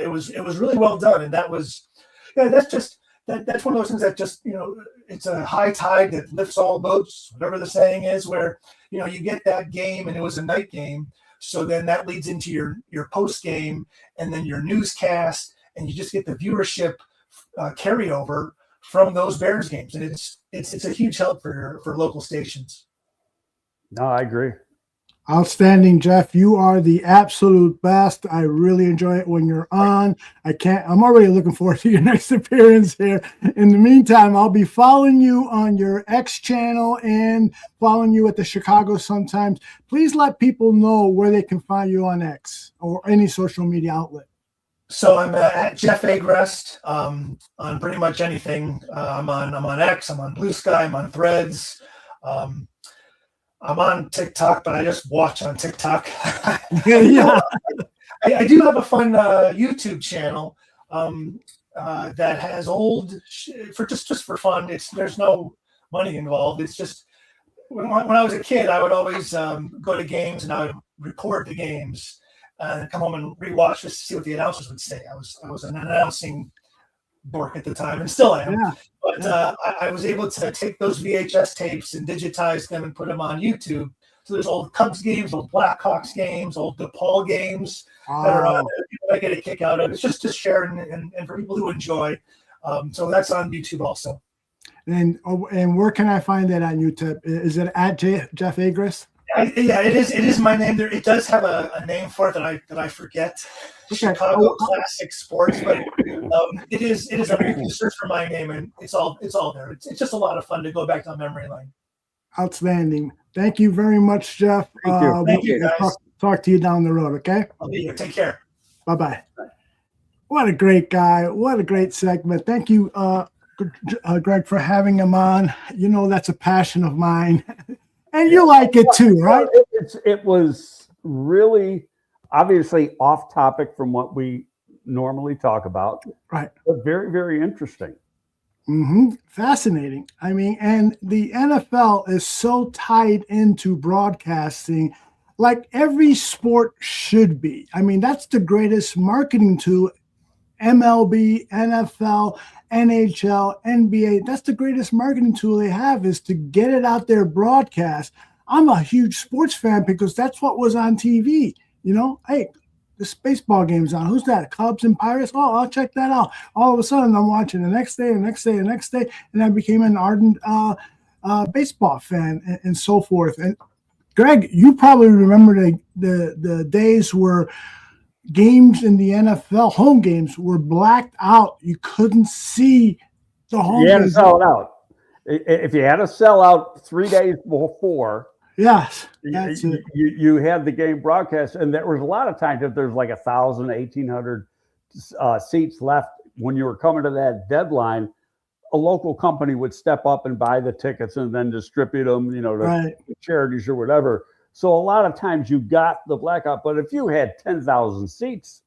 It was really well done, and that's one of those things that just it's a high tide that lifts all boats, whatever the saying is. Where you get that game, and it was a night game, so then that leads into your post game, and then your newscast, and you just get the viewership carryover from those Bears games, and it's a huge help for local stations. No, I agree. Outstanding, Jeff. You are the absolute best. I really enjoy it when you're on. I'm already looking forward to your next appearance here. In the meantime, I'll be following you on your X channel and following you at the Chicago Sun-Times. Please let people know where they can find you on X or any social media outlet. So I'm at Jeff Agrest on pretty much anything. I'm on X, I'm on Blue Sky, I'm on Threads. I'm on TikTok, but I just watch on TikTok. Yeah. I do have a fun YouTube channel that has old for just for fun. There's no money involved. It's just when I was a kid, I would always go to games and I would record the games and come home and rewatch just to see what the announcers would say. I was an announcing dork at the time and still am. Yeah. But I was able to take those VHS tapes and digitize them and put them on YouTube. So there's old Cubs games, old Blackhawks games, old DePaul games that are on. I get a kick out of. It's just to share and for people who enjoy. So that's on YouTube also. And where can I find that on YouTube? Is it at Jeff Agrest? Yeah, it is. It is my name. There, it does have a name for it that I forget. Okay. Chicago Classic Sports, but it is. You can search for my name, and it's all there. It's just a lot of fun to go back down memory lane. Outstanding. Thank you very much, Jeff. Thank you, guys. Talk to you down the road. Okay. I'll be here. Take care. Bye. What a great guy. What a great segment. Thank you, Greg, for having him on. You know that's a passion of mine. And you like it too, right? It was really obviously off topic from what we normally talk about. Right. But very, very interesting. Fascinating. I mean, and the NFL is so tied into broadcasting like every sport should be. I mean, that's the greatest marketing tool. MLB, NFL, NHL, NBA, that's the greatest marketing tool they have is to get it out there broadcast. I'm a huge sports fan because that's what was on TV. You know, hey, this baseball game's on. Who's that? Cubs and Pirates? Oh, I'll check that out. All of a sudden, I'm watching the next day, and I became an ardent baseball fan and so forth. And Greg, you probably remember the days where games in the NFL, home games, were blacked out. You couldn't see the home games. You had to sell it out. If you had to sell out 3 days before, yes, you had the game broadcast, and there was a lot of times if there's like 1,000, 1,800 seats left when you were coming to that deadline, a local company would step up and buy the tickets and then distribute them, to charities or whatever. So a lot of times you got the blackout, but if you had 10,000 seats,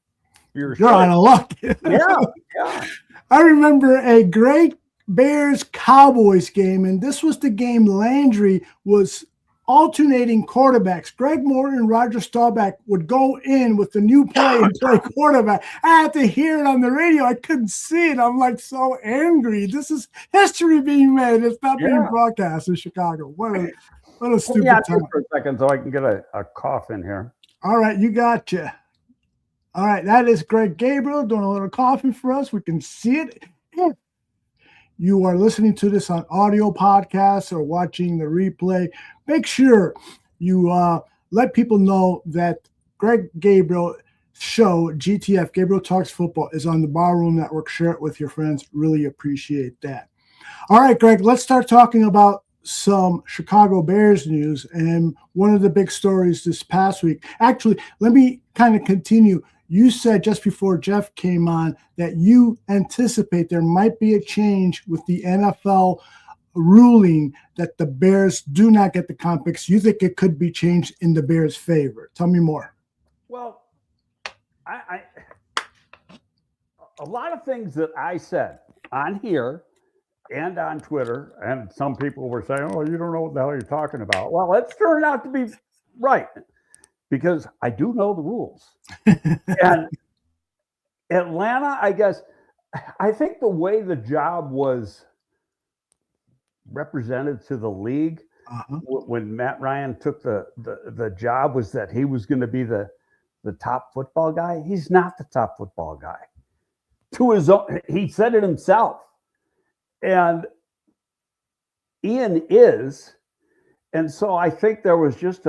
you're out of luck. Yeah. I remember a great Bears-Cowboys game, and this was the game Landry was alternating quarterbacks. Greg Morton and Roger Staubach would go in with the new play and play quarterback. I had to hear it on the radio. I couldn't see it. I'm like so angry. This is history being made. It's not being broadcast in Chicago. What a stupid time. For a second so I can get a cough in here. All right, you gotcha. All right, that is Greg Gabriel doing a little coughing for us. We can see it. If you are listening to this on audio podcasts or watching the replay, make sure you let people know that Greg Gabriel show, GTF, Gabriel Talks Football, is on the Barroom Network. Share it with your friends. Really appreciate that. All right, Greg, let's start talking about some Chicago Bears news. And one of the big stories this past week, actually, let me kind of continue. You said just before Jeff came on that you anticipate there might be a change with the NFL ruling that the Bears do not get the comp picks. You think it could be changed in the Bears' favor. Tell me more. Well, a lot of things that I said on here and on Twitter, and some people were saying, oh, you don't know what the hell you're talking about. Well, it's turned out to be right because I do know the rules. And Atlanta, I think the way the job was represented to the league when Matt Ryan took the job was that he was going to be the top football guy. He's not the top football guy. To his own, he said it himself. And Ian is. And so I think there was just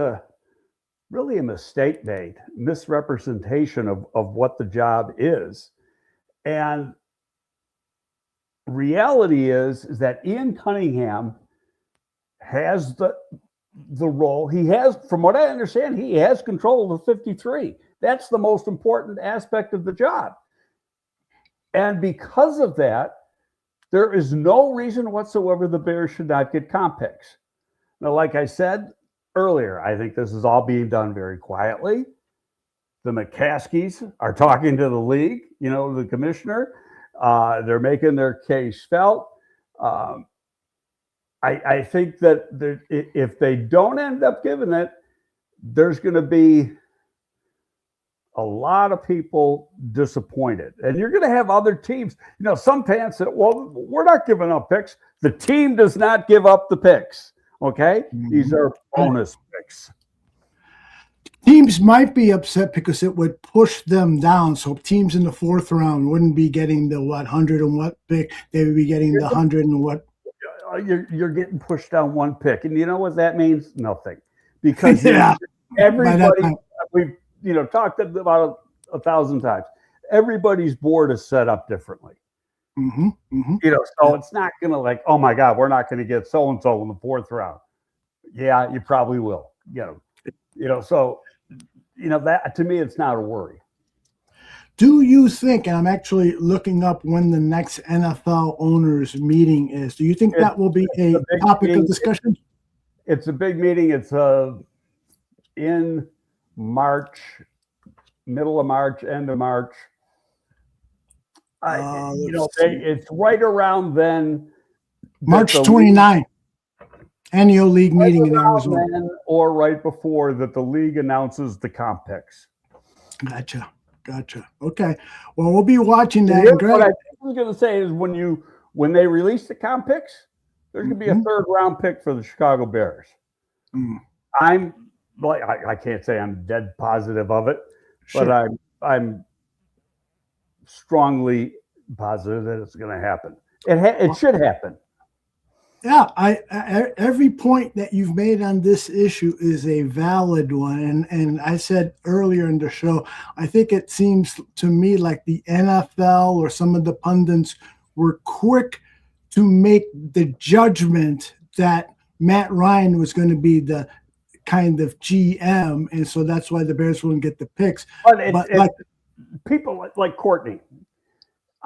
really a mistake made, misrepresentation of what the job is. And reality is that Ian Cunningham has the role. He has, from what I understand, he has control of the 53. That's the most important aspect of the job. And because of that, there is no reason whatsoever the Bears should not get comp picks. Now, like I said, earlier, I think this is all being done very quietly. The McCaskies are talking to the league, the commissioner. They're making their case felt. I think that if they don't end up giving it, there's going to be a lot of people disappointed. And you're going to have other teams. Some fans say, well, we're not giving up picks. The team does not give up the picks. Okay? Mm-hmm. These are bonus picks. Teams might be upset because it would push them down. So teams in the fourth round wouldn't be getting the 100 and what pick. They would be getting the 100 and what. You're getting pushed down one pick. And you know what that means? Nothing. Because everybody, we've talked about it 1,000 times. Everybody's board is set up differently. Mm-hmm, mm-hmm. So it's not going to like, oh my God, we're not going to get so-and-so in the fourth round. Yeah, you probably will. So that to me, it's not a worry. Do you think, and I'm actually looking up when the next NFL owners meeting is, do you think that will be a topic of discussion? It's a big meeting. It's in March, middle of March, end of March. It's right around then. March 29th. Annual league meeting in Arizona. Or right before that the league announces the comp picks. Gotcha. Okay. Well, we'll be watching that. What I was going to say is when they release the comp picks, there's going to be a third round pick for the Chicago Bears. Mm. I can't say I'm dead positive of it, sure, but I'm strongly positive that it's going to happen. It should happen. Yeah, every point that you've made on this issue is a valid one. And I said earlier in the show, I think it seems to me like the NFL or some of the pundits were quick to make the judgment that Matt Ryan was going to be the kind of GM. And so that's why the Bears wouldn't get the picks. But people like Courtney.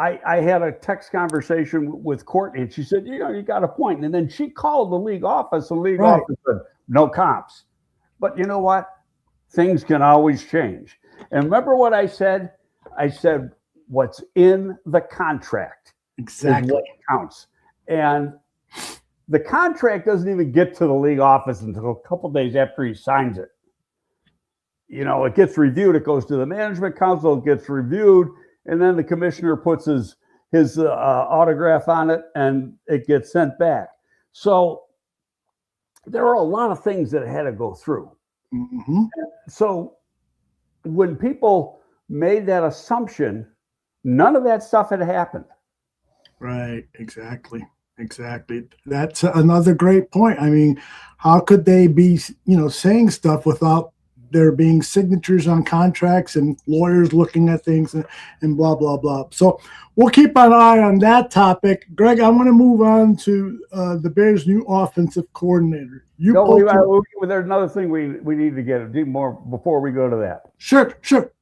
I had a text conversation with Courtney, and she said, you got a point. And then she called the league office. The league office said, no comps. But you know what? Things can always change. And remember what I said? I said, what's in the contract exactly is what counts. And the contract doesn't even get to the league office until a couple days after he signs it. It gets reviewed. It goes to the management council. It gets reviewed. And then the commissioner puts his autograph on it, and it gets sent back. So there are a lot of things that had to go through. Mm-hmm. So when people made that assumption, none of that stuff had happened. Right. Exactly. That's another great point. I mean, how could they be, saying stuff without there being signatures on contracts and lawyers looking at things and blah, blah, blah. So we'll keep an eye on that topic. Greg, I want to move on to the Bears' new offensive coordinator. There's another thing we need to do more before we go to that. Sure.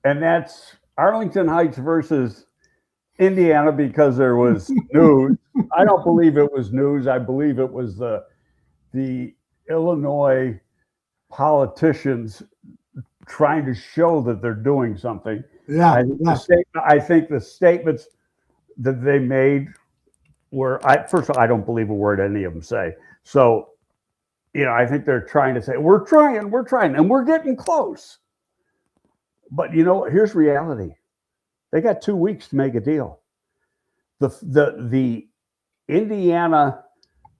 And that's Arlington Heights versus Indiana, because there was news. I don't believe it was news. I believe it was the Illinois politicians trying to show that they're doing something. Yeah. I think the statements that they made were, first of all, I don't believe a word any of them say. So, I think they're trying to say, we're trying, and we're getting close. But here's reality. They got 2 weeks to make a deal. The Indiana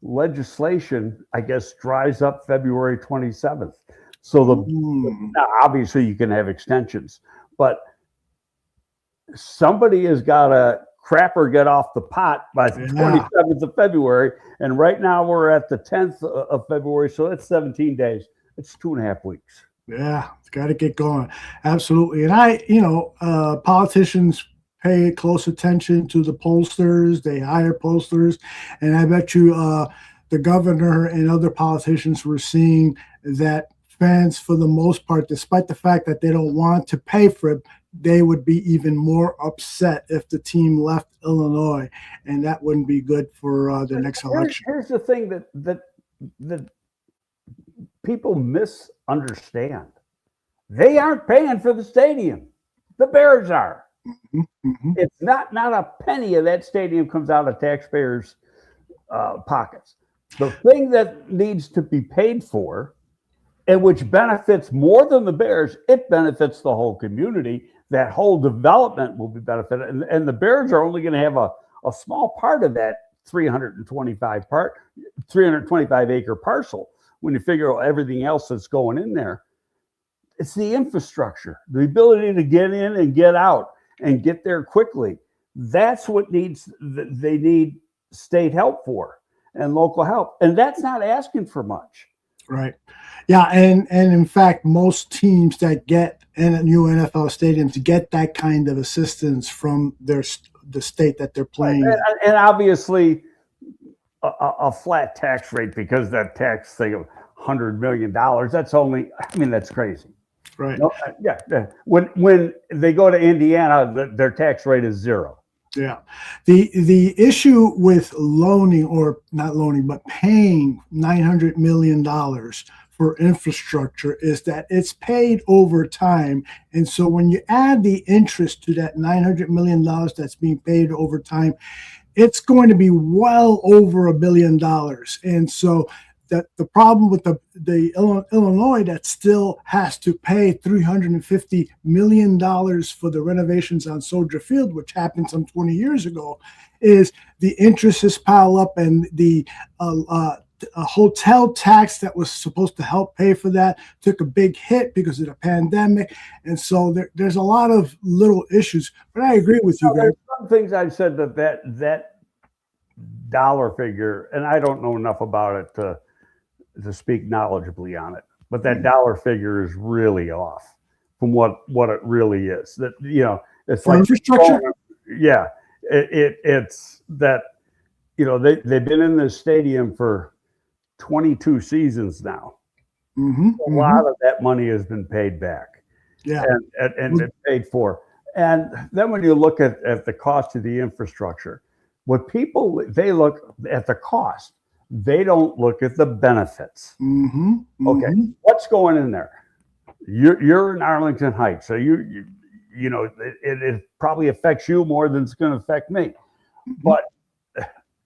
legislation, I guess, dries up February 27th. So obviously you can have extensions, but somebody has got to crapper get off the pot by the 27th of February. And right now we're at the 10th of February. So that's 17 days. It's 2.5 weeks. Yeah, it's got to get going. Absolutely. And politicians pay close attention to the pollsters. They hire pollsters. And I bet you the governor and other politicians were seeing that fans, for the most part, despite the fact that they don't want to pay for it, they would be even more upset if the team left Illinois. And that wouldn't be good for the next election. Here's the thing that people misunderstand. They aren't paying for the stadium. The Bears are. Mm-hmm. It's not a penny of that stadium comes out of taxpayers' pockets. The thing that needs to be paid for, and which benefits more than the Bears, it benefits the whole community. That whole development will be benefited. And the Bears are only going to have a small part of that 325 acre parcel when you figure out everything else that's going in there. It's the infrastructure, the ability to get in and get out and get there quickly. That's what they need state help for and local help. And that's not asking for much. Right. Yeah. And in fact, most teams that get in a new NFL stadiums get that kind of assistance from the state that they're playing. And obviously a flat tax rate, because that tax thing of $100 million, that's crazy. Right. No, yeah. When they go to Indiana, their tax rate is 0. Yeah. The issue with but paying $900 million for infrastructure is that it's paid over time. And so when you add the interest to that $900 million that's being paid over time, it's going to be well over $1 billion. And so that the problem with the Illinois that still has to pay $350 million for the renovations on Soldier Field, which happened some 20 years ago, is the interest has piled up, and the hotel tax that was supposed to help pay for that took a big hit because of the pandemic. And so there's a lot of little issues. But I agree with you, There's some things I've said that dollar figure, and I don't know enough about it to speak knowledgeably on it, but that dollar figure is really off from what it really is. That, it's for like infrastructure. Yeah, it's that, they've been in this stadium for 22 seasons now. Mm-hmm, a lot of that money has been paid back. Yeah, and it's paid for. And then when you look at the cost of the infrastructure, they look at the cost. They don't look at the benefits. Mm-hmm, okay, what's going in there? You're in Arlington Heights, so it probably affects you more than it's going to affect me. But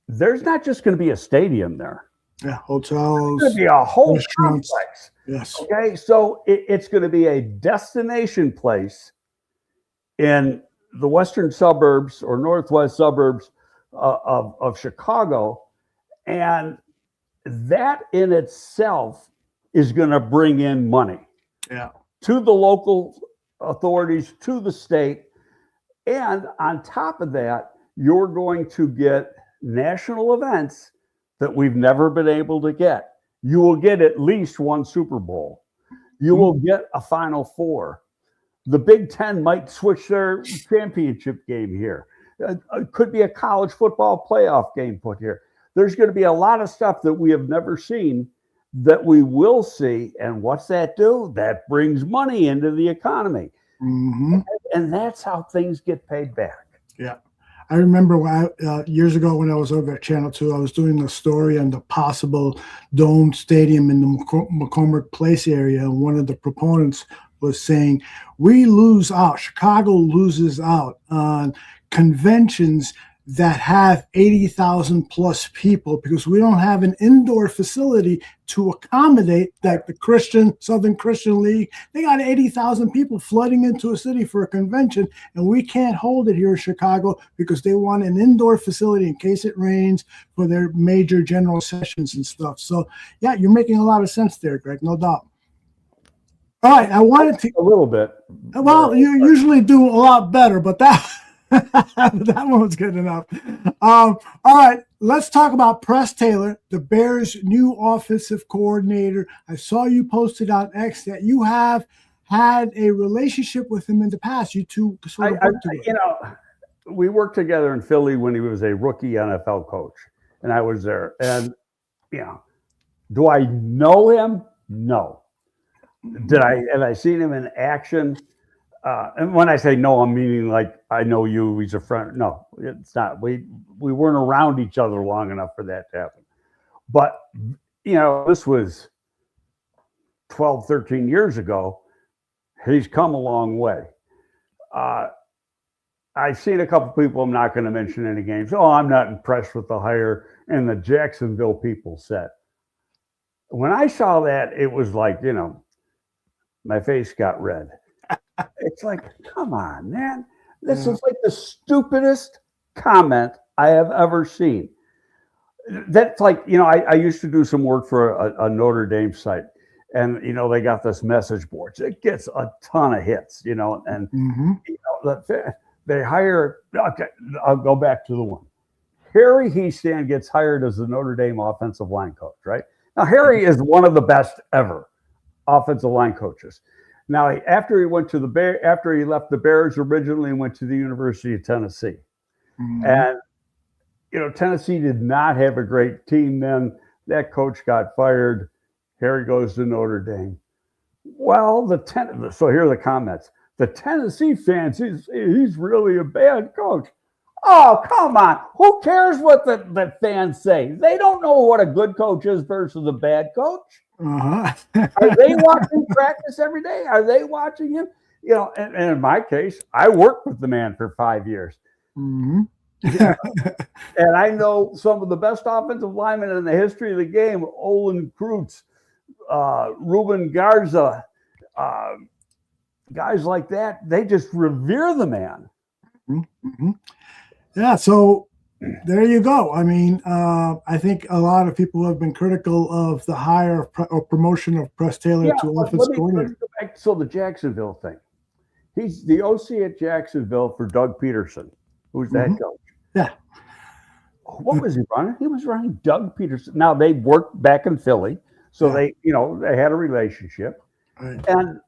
there's not just going to be a stadium there. Yeah, hotels. It's going to be a whole restaurants. complex. Yes. Okay, so it's going to be a destination place in the western suburbs or northwest suburbs of Chicago. And that in itself is going to bring in money to the local authorities, to the state. And on top of that, you're going to get national events that we've never been able to get. You will get at least one Super Bowl. You will get a Final Four. The Big Ten might switch their championship game here. It could be a college football playoff game put here. There's going to be a lot of stuff that we have never seen that we will see. And what's that do? That brings money into the economy. Mm-hmm. And that's how things get paid back. Yeah. I remember years ago when I was over at Channel 2, I was doing a story on the possible domed stadium in the McCormick Place area. And one of the proponents was saying, Chicago loses out on conventions that have 80,000 plus people because we don't have an indoor facility to accommodate like the Southern Christian League. They got 80,000 people flooding into a city for a convention, and we can't hold it here in Chicago because they want an indoor facility in case it rains for their major general sessions and stuff. So yeah, you're making a lot of sense there, Greg, no doubt. All right, I wanted to a little bit. Well, you usually do a lot better, but that one was good enough. All right, let's talk about Press Taylor, the Bears' new offensive coordinator. I saw you posted on X that you have had a relationship with him in the past. You two sort of worked together. We worked together in Philly when he was a rookie NFL coach, and I was there. And do I know him? No. Have I seen him in action? And when I say no, I'm meaning like I know you, he's a friend. No, it's not. We weren't around each other long enough for that to happen. But this was 12, 13 years ago, he's come a long way. I've seen a couple people, I'm not going to mention any games. Oh, I'm not impressed with the hire. And the Jacksonville people said, when I saw that, it was like, you know, my face got red. It's like, come on, man. This is like the stupidest comment I have ever seen. That's like, you know, I used to do some work for a Notre Dame site. And, you know, they got this message boards. It gets a ton of hits, you know, and you know, they hire, okay, I'll go back to the one. Harry Heastand gets hired as the Notre Dame offensive line coach, right? Now, Harry is one of the best ever offensive line coaches. Now, after he went to the after he left the Bears originally and went to the University of Tennessee. And, you know, Tennessee did not have a great team then. That coach got fired. Harry goes to Notre Dame. Well, so here are the comments. The Tennessee fans, he's really a bad coach. Oh, come on. Who cares what the fans say? They don't know what a good coach is versus a bad coach. Are they watching practice every day? Are they watching him? You know, and in my case, I worked with the man for 5 years. And I know some of the best offensive linemen in the history of the game, Olin Kreutz, Ruben Garza, guys like that. They just revere the man. Yeah, so there you go. I mean, I think a lot of people have been critical of the hire or promotion of Press Taylor to offense coordinator. So the Jacksonville thing. He's the OC at Jacksonville for Doug Peterson, who's the head coach. Yeah. What was he running? He was running Doug Peterson. Now, they worked back in Philly, so they, you know, they had a relationship. And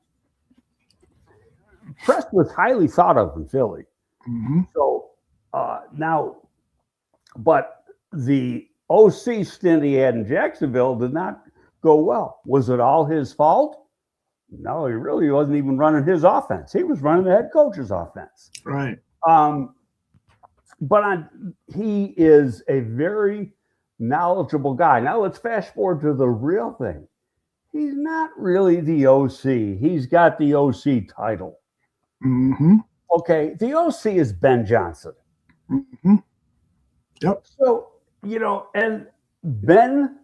Press was highly thought of in Philly. So now, but the OC stint he had in Jacksonville did not go well. Was it all his fault? No, he really wasn't even running his offense. He was running the head coach's offense. Right. But he is a very knowledgeable guy. Now let's fast forward to the real thing. He's not really the OC. He's got the OC title. Okay, the OC is Ben Johnson. Yep. So, you know, and Ben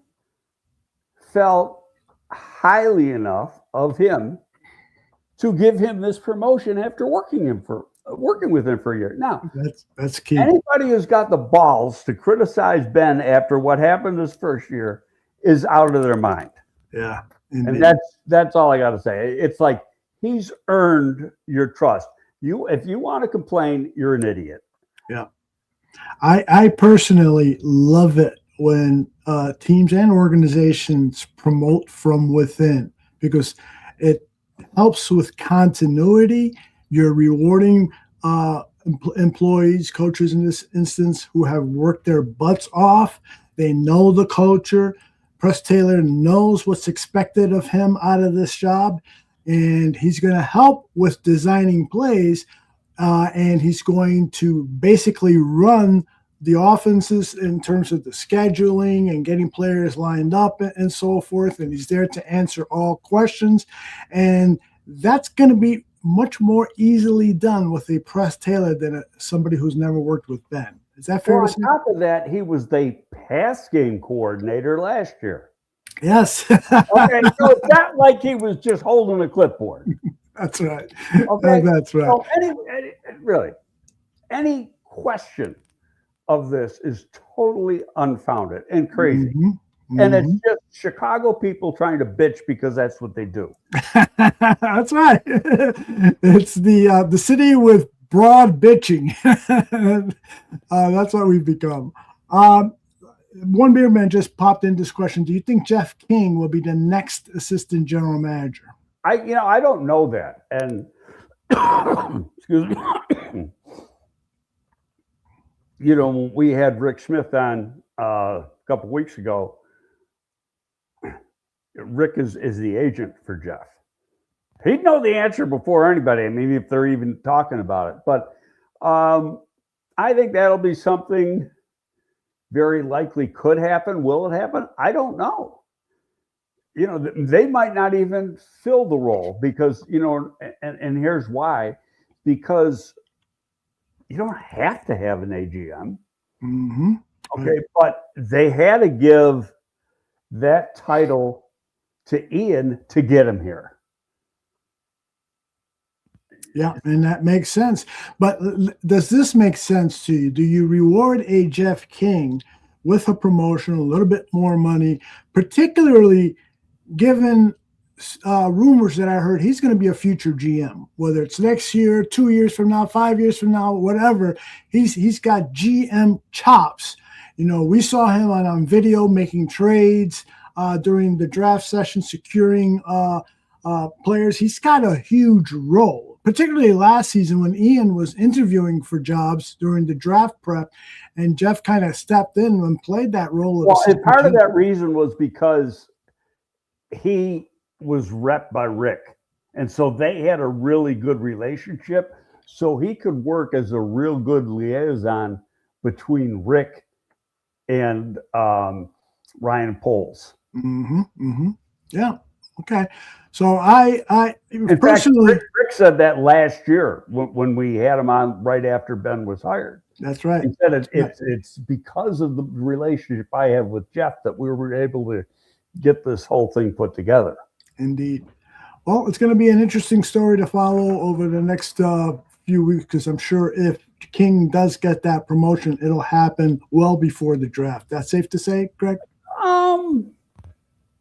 felt highly enough of him to give him this promotion after working with him for a year. Now, that's key. Anybody who's got the balls to criticize Ben after what happened his first year is out of their mind. Yeah. Indeed. And that's all I got to say. It's like he's earned your trust. If you want to complain, you're an idiot. Yeah. I personally love it when teams and organizations promote from within, because it helps with continuity. You're rewarding employees, coaches in this instance, who have worked their butts off. They know the culture. Press Taylor knows what's expected of him out of this job, and he's going to help with designing plays, and he's going to basically run the offenses in terms of the scheduling and getting players lined up and so forth, and he's there to answer all questions, and that's going to be much more easily done with a Press Taylor than somebody who's never worked with Ben. Is that fair to say? On top of that, he was the pass game coordinator last year. Yes. Okay, so it's not like he was just holding a clipboard. That's right. Okay, that's right. So any question of this is totally unfounded and crazy. And it's just Chicago people trying to bitch because that's what they do. That's right. It's the city with broad bitching. That's what we've become. One beer man just popped in this question. Do you think Jeff King will be the next assistant general manager? I don't know that. And excuse me. You know, when we had Rick Smith on a couple weeks ago, Rick is the agent for Jeff. He'd know the answer before anybody. I mean, if they're even talking about it. But I think that'll be something very likely could happen. Will it happen? I don't know. you know, they might not even fill the role because, you know, and here's why, because you don't have to have an AGM. Mm-hmm. Okay. But they had to give that title to Ian to get him here. Yeah, and that makes sense. But does this make sense to you? Do you reward a Jeff King with a promotion, a little bit more money, particularly given rumors that I heard he's going to be a future GM, whether it's next year, 2 years from now, 5 years from now, whatever. He's got GM chops. You know, we saw him on video making trades during the draft session, securing players. He's got a huge role, particularly last season when Ian was interviewing for jobs during the draft prep, and Jeff kind of stepped in and played that role. Well, and part of that reason was because he was repped by Rick, and so they had a really good relationship, so he could work as a real good liaison between Rick and Ryan Poles. Mm-hmm, mm-hmm. Yeah. Okay. So I personally, Rick said that last year when we had him on right after Ben was hired. That's right. He said it's because of the relationship I have with Jeff that we were able to get this whole thing put together. Indeed. Well, it's going to be an interesting story to follow over the next few weeks, because I'm sure if King does get that promotion, it'll happen well before the draft. That's safe to say, Greg?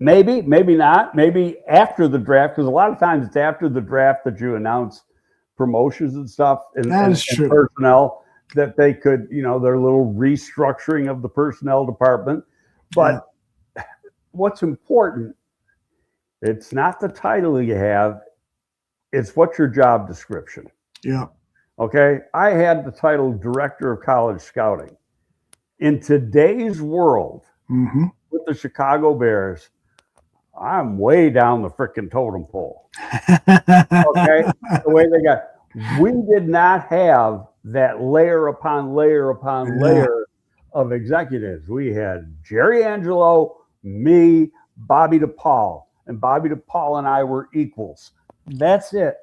Maybe, maybe not. Maybe after the draft, because a lot of times it's after the draft that you announce promotions and stuff and personnel that they could, you know, their little restructuring of the personnel department. But what's important, it's not the title you have, it's what's your job description. Yeah. Okay. I had the title Director of College Scouting. In today's world, with the Chicago Bears, I'm way down the freaking totem pole. Okay. The way they got, we did not have that layer upon layer upon layer of executives. We had Jerry Angelo, me, Bobby DePaul, and Bobby DePaul and I were equals. That's it.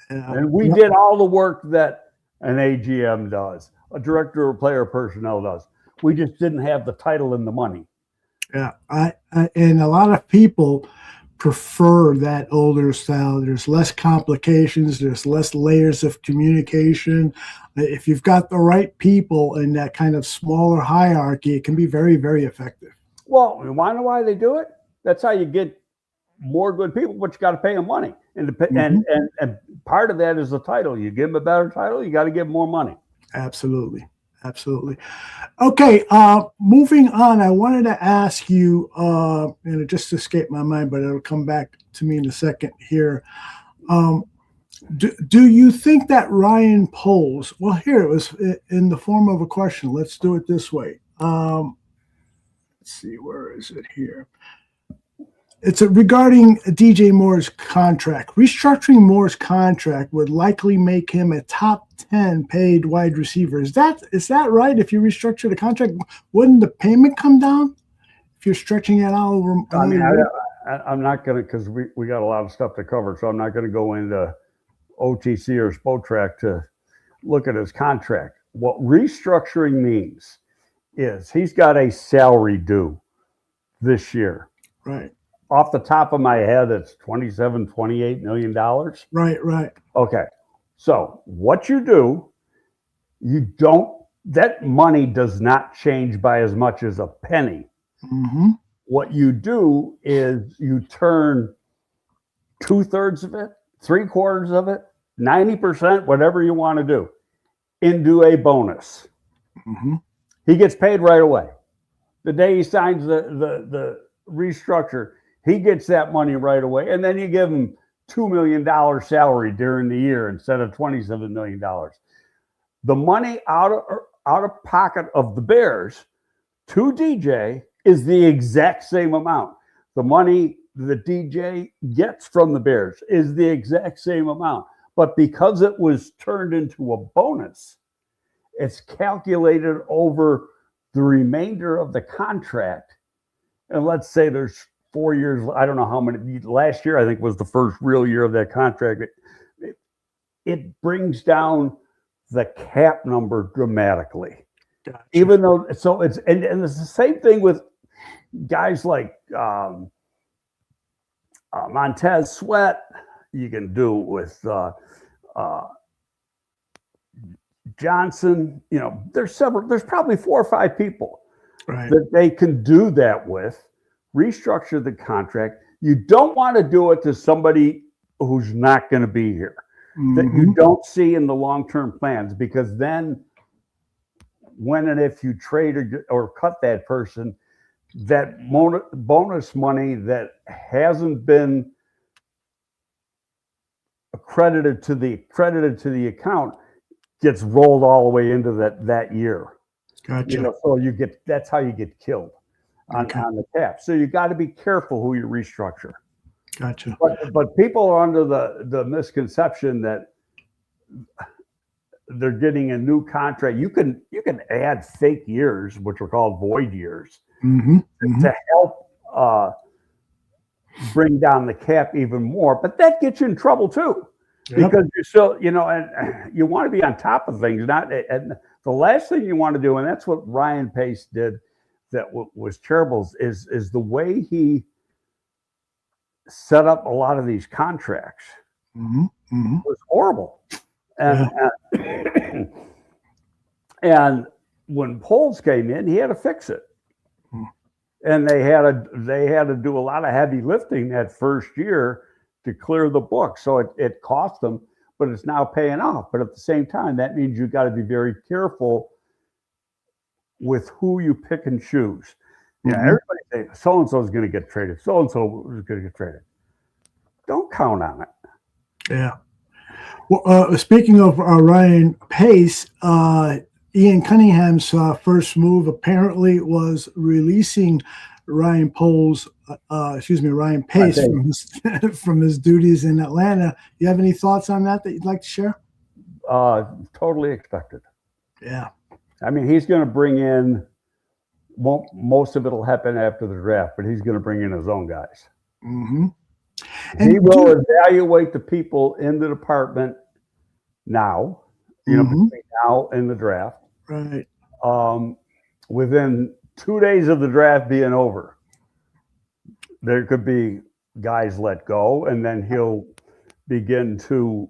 And we did all the work that an AGM does, a director of player personnel does. We just didn't have the title and the money. Yeah, and a lot of people prefer that older style. There's less complications. There's less layers of communication. If you've got the right people in that kind of smaller hierarchy, it can be very, very effective. Well, you want to know why they do it? That's how you get more good people, but you got to pay them money. And part of that is the title. You give them a better title, you got to give them more money. Absolutely. Absolutely. Okay, moving on, I wanted to ask you, and it just escaped my mind, but it'll come back to me in a second here. Do you think that Ryan Poles, well, here it was in the form of a question. Let's do it this way. Let's see, where is it here? It's regarding DJ Moore's contract. Restructuring Moore's contract would likely make him a top 10 paid wide receiver. Is that right? If you restructure the contract, wouldn't the payment come down if you're stretching it out over? I mean, I'm not going to, because we got a lot of stuff to cover, so I'm not going to go into OTC or Spotrac to look at his contract. What restructuring means is he's got a salary due this year. Right. Off the top of my head, it's $28 million. Right. Okay. So what you do, that money does not change by as much as a penny. What you do is you turn 2/3 of it, 3/4 of it, 90%, whatever you want to do, into a bonus. He gets paid right away. The day he signs the restructure, he gets that money right away. And then you give him $2 million salary during the year instead of $27 million. The money out of pocket of the Bears to DJ is the exact same amount. The money that DJ gets from the Bears is the exact same amount. But because it was turned into a bonus, it's calculated over the remainder of the contract. And let's say there's 4 years. I don't know how many. Last year, I think, was the first real year of that contract. It brings down the cap number dramatically. Gotcha. Even though, so it's and it's the same thing with guys like Montez Sweat. You can do with Johnson. You know, there's probably 4 or 5 people that they can do that with. Restructure the contract. You don't want to do it to somebody who's not going to be here, that you don't see in the long-term plans, because then when and if you trade or cut that person, that bonus money that hasn't been credited to the account gets rolled all the way into that year. Gotcha. You know, so that's how you get killed on the cap. So you got to be careful who you restructure. Gotcha. But people are under the misconception that they're getting a new contract. You can add fake years, which are called void years, to help bring down the cap even more. But that gets you in trouble too, because you're still, you know, and you want to be on top of things. And the last thing you want to do, and that's what Ryan Pace did, that was terrible, is the way he set up a lot of these contracts was horrible. And and when Poles came in, he had to fix it, and they had to do a lot of heavy lifting that first year to clear the book. So it cost them, but it's now paying off. But at the same time, that means you've got to be very careful with who you pick and choose. Yeah, everybody thinks so and so is going to get traded. So and so is going to get traded. Don't count on it. Yeah. Well, speaking of Ryan Pace, Ian Cunningham's first move apparently was releasing Ryan Pace from his duties in Atlanta. You have any thoughts on that you'd like to share? Totally expected. Yeah. I mean, he's going to bring in, most of it will happen after the draft, but he's going to bring in his own guys. And he will evaluate the people in the department now, between now and the draft. Right. Within 2 days of the draft being over, there could be guys let go, and then he'll begin to,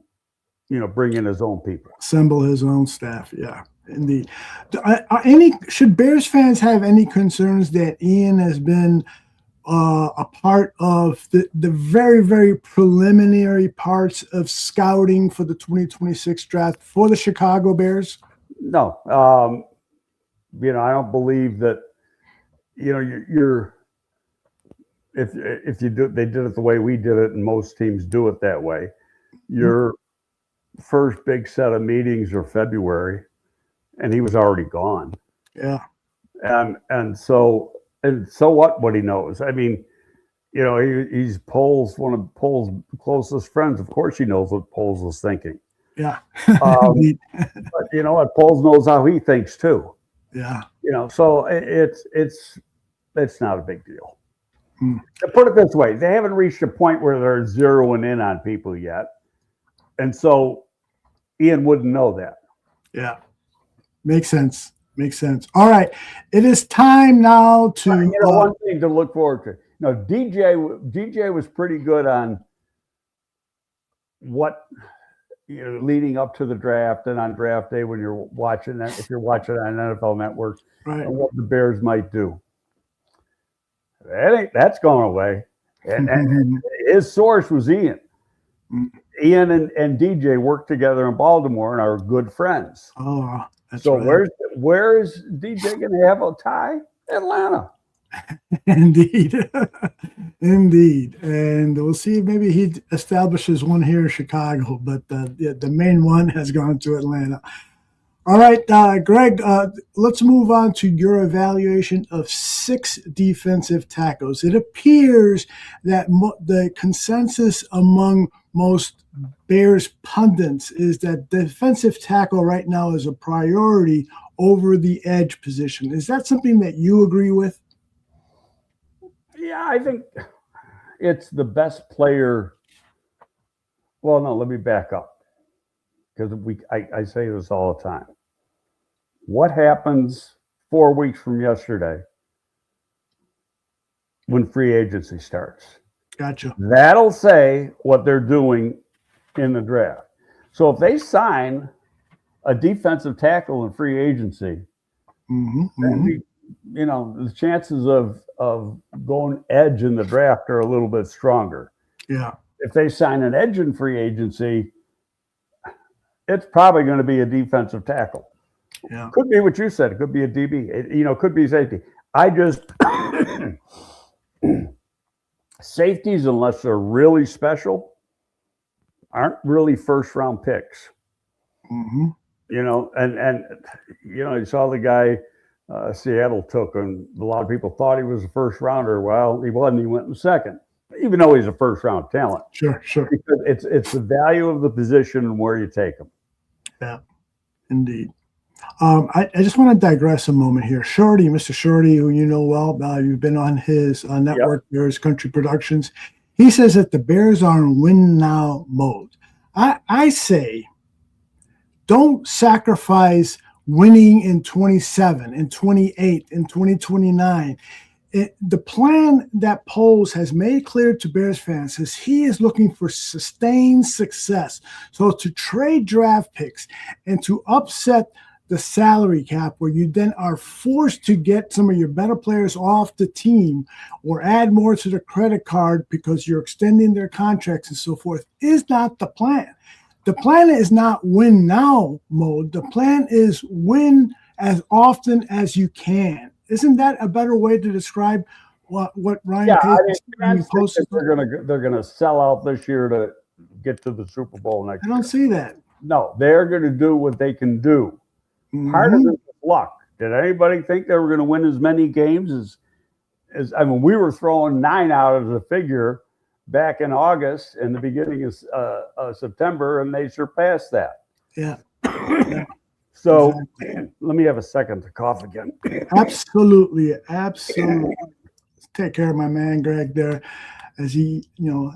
bring in his own people. Assemble his own staff. Yeah. Indeed. Should Bears fans have any concerns that Ian has been a part of the very, very preliminary parts of scouting for the 2026 draft for the Chicago Bears? No. I don't believe that, if you do, they did it the way we did it, and most teams do it that way. Your first big set of meetings are February, and he was already gone. Yeah. And so what he knows. I mean, he's one of Poles' closest friends. Of course he knows what Poles was thinking. Yeah. But you know what? Poles knows how he thinks too. Yeah. So it's not a big deal. To put it this way, they haven't reached a point where they're zeroing in on people yet. And so Ian wouldn't know that. Yeah. Makes sense. All right. It is time now to one thing to look forward to. DJ was pretty good on what leading up to the draft and on draft day when you're watching that, if you're watching on NFL Network, right, and what the Bears might do. That's going away. And his source was Ian. Ian and DJ work together in Baltimore and are good friends. Oh, that's so right. where's DJ going to have a tie? Atlanta. Indeed. And we'll see if maybe he establishes one here in Chicago, but the main one has gone to Atlanta. All right, Greg, let's move on to your evaluation of 6 defensive tackles. It appears that the consensus among most Bears pundits is that defensive tackle right now is a priority over the edge position. Is that something that you agree with? Yeah, I think it's the best player. Well, no, let me back up, because I say this all the time. What happens 4 weeks from yesterday when free agency starts? Gotcha. That'll say what they're doing in the draft. So if they sign a defensive tackle in free agency, then the chances of going edge in the draft are a little bit stronger. Yeah. If they sign an edge in free agency, it's probably going to be a defensive tackle. Yeah. Could be what you said. It could be a DB. It could be safety. I just safeties, unless they're really special, aren't really first round picks. Mm-hmm. And you saw the guy Seattle took, and a lot of people thought he was a first rounder. Well, he wasn't. He went in second, even though he's a first round talent. Sure. Because it's the value of the position and where you take him. Yeah, indeed. I just want to digress a moment here. Shorty, Mr. Shorty, who you know well, you've been on his network, Bears Country Productions. He says that the Bears are in win now mode. I say, don't sacrifice winning in 27, in 28, in 2029. The plan that Poles has made clear to Bears fans is he is looking for sustained success. So to trade draft picks and to upset the salary cap, where you then are forced to get some of your better players off the team or add more to the credit card because you're extending their contracts and so forth, is not the plan. The plan is not win now mode. The plan is win as often as you can. Isn't that a better way to describe what Ryan Pace posted? They're gonna sell out this year to get to the Super Bowl next year. I don't see that. No, they're gonna do what they can do. Part of it is luck. Did anybody think they were going to win as many games as we were throwing 9 out as a figure back in August and the beginning of September, and they surpassed that. Yeah. So let me have a second to cough again. Absolutely. Take care of my man Greg there. As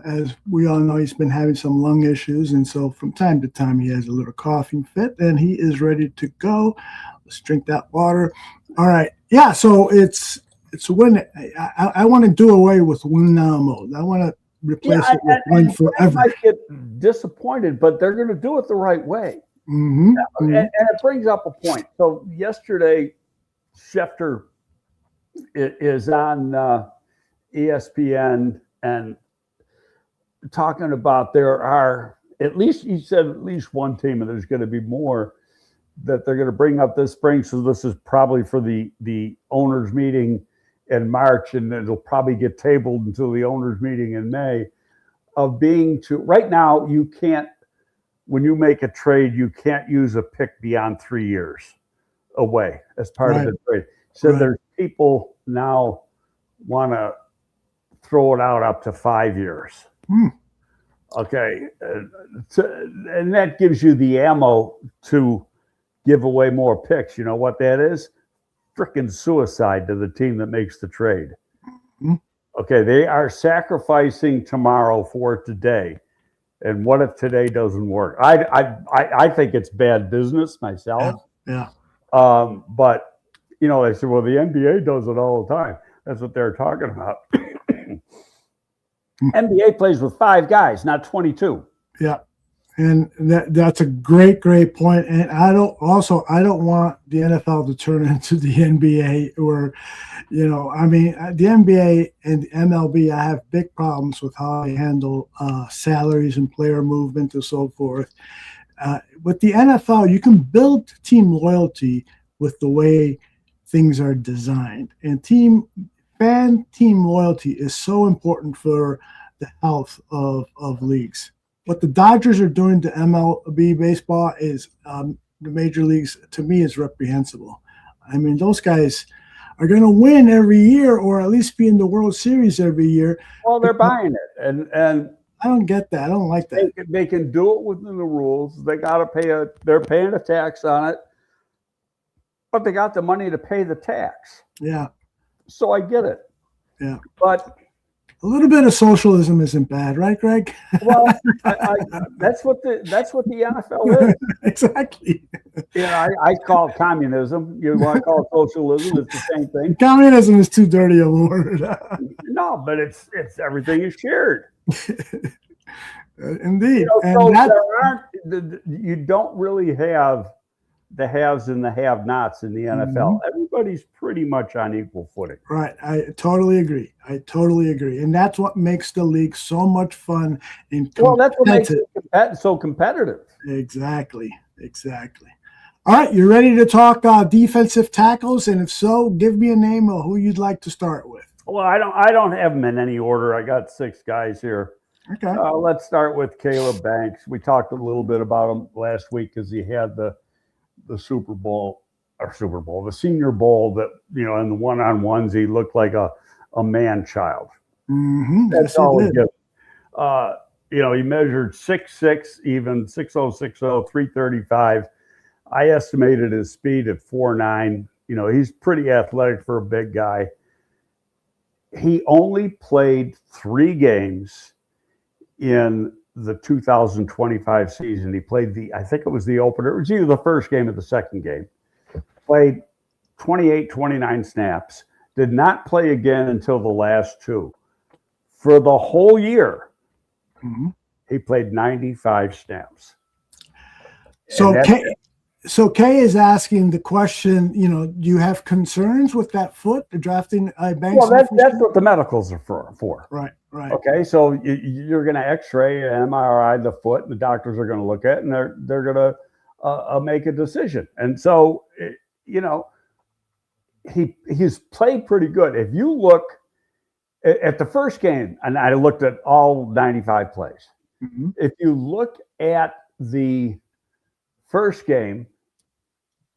as we all know, he's been having some lung issues. And so from time to time, he has a little coughing fit and he is ready to go. Let's drink that water. All right. Yeah. So it's win. I want to do away with win now mode. I want to replace it with win forever. I get disappointed, but they're going to do it the right way. Mm-hmm. And it brings up a point. So yesterday, Schefter is on ESPN and talking about there are he said at least one team, and there's going to be more that they're going to bring up this spring. So this is probably for the owners meeting in March, and it'll probably get tabled until the owners meeting in May. Right now, you can't, when you make a trade, you can't use a pick beyond 3 years away as part of the trade. So there's people now want to throw it out up to 5 years. Okay. And that gives you the ammo to give away more picks. You know what that is? Freaking suicide to the team that makes the trade. Okay. They are sacrificing tomorrow for today. And what if today doesn't work? I think it's bad business myself. Yeah. But, they said, well, the NBA does it all the time. That's what they're talking about. NBA plays with 5 guys, not 22. Yeah. And that's a great point. And I don't want the NFL to turn into the NBA or, the NBA and the MLB, I have big problems with how they handle salaries and player movement and so forth. With the NFL, you can build team loyalty with the way things are designed. And team loyalty is so important for the health of leagues. What the Dodgers are doing to MLB baseball is the major leagues, to me, is reprehensible. I mean, those guys are going to win every year or at least be in the World Series every year. Well, they're buying it. And I don't get that. I don't like that. They can do it within the rules. They got to they're paying a tax on it, but they got the money to pay the tax. Yeah. So I get it. Yeah. But a little bit of socialism isn't bad, right, Greg? well, that's what the NFL is. Exactly. Yeah, I call it communism. You want to call it socialism? It's the same thing. Communism is too dirty a word. No, but it's everything is shared. Indeed. You don't really have the haves and the have-nots in the NFL. Mm-hmm. Everybody's pretty much on equal footing. Right. I totally agree. And that's what makes the league so much fun and well, that's what makes it so competitive. Exactly. All right, you ready to talk defensive tackles? And if so, give me a name of who you'd like to start with. Well, I don't have them in any order. I got 6 guys here. Okay. Let's start with Caleb Banks. We talked a little bit about him last week because he had the Super Bowl, the Senior Bowl that, in the one-on-ones, he looked like a man-child. Mm-hmm. That's all he did. He measured 6'6", even 6'0", 6'0", 335. I estimated his speed at 4'9". He's pretty athletic for a big guy. He only played 3 games in the 2025 season. He played I think it was the opener. It was either the first game or the second game. Played 29 snaps. Did not play again until the last 2. For the whole year, he played 95 snaps. So Kay is asking the question, do you have concerns with that foot, the drafting Banks? Well, that's what the medicals are for. Right. Okay, so you're going to X-ray and MRI the foot, and the doctors are going to look at it, and they're going to make a decision. And so, he's played pretty good. If you look at the first game, and I looked at all 95 plays. Mm-hmm. If you look at the first game,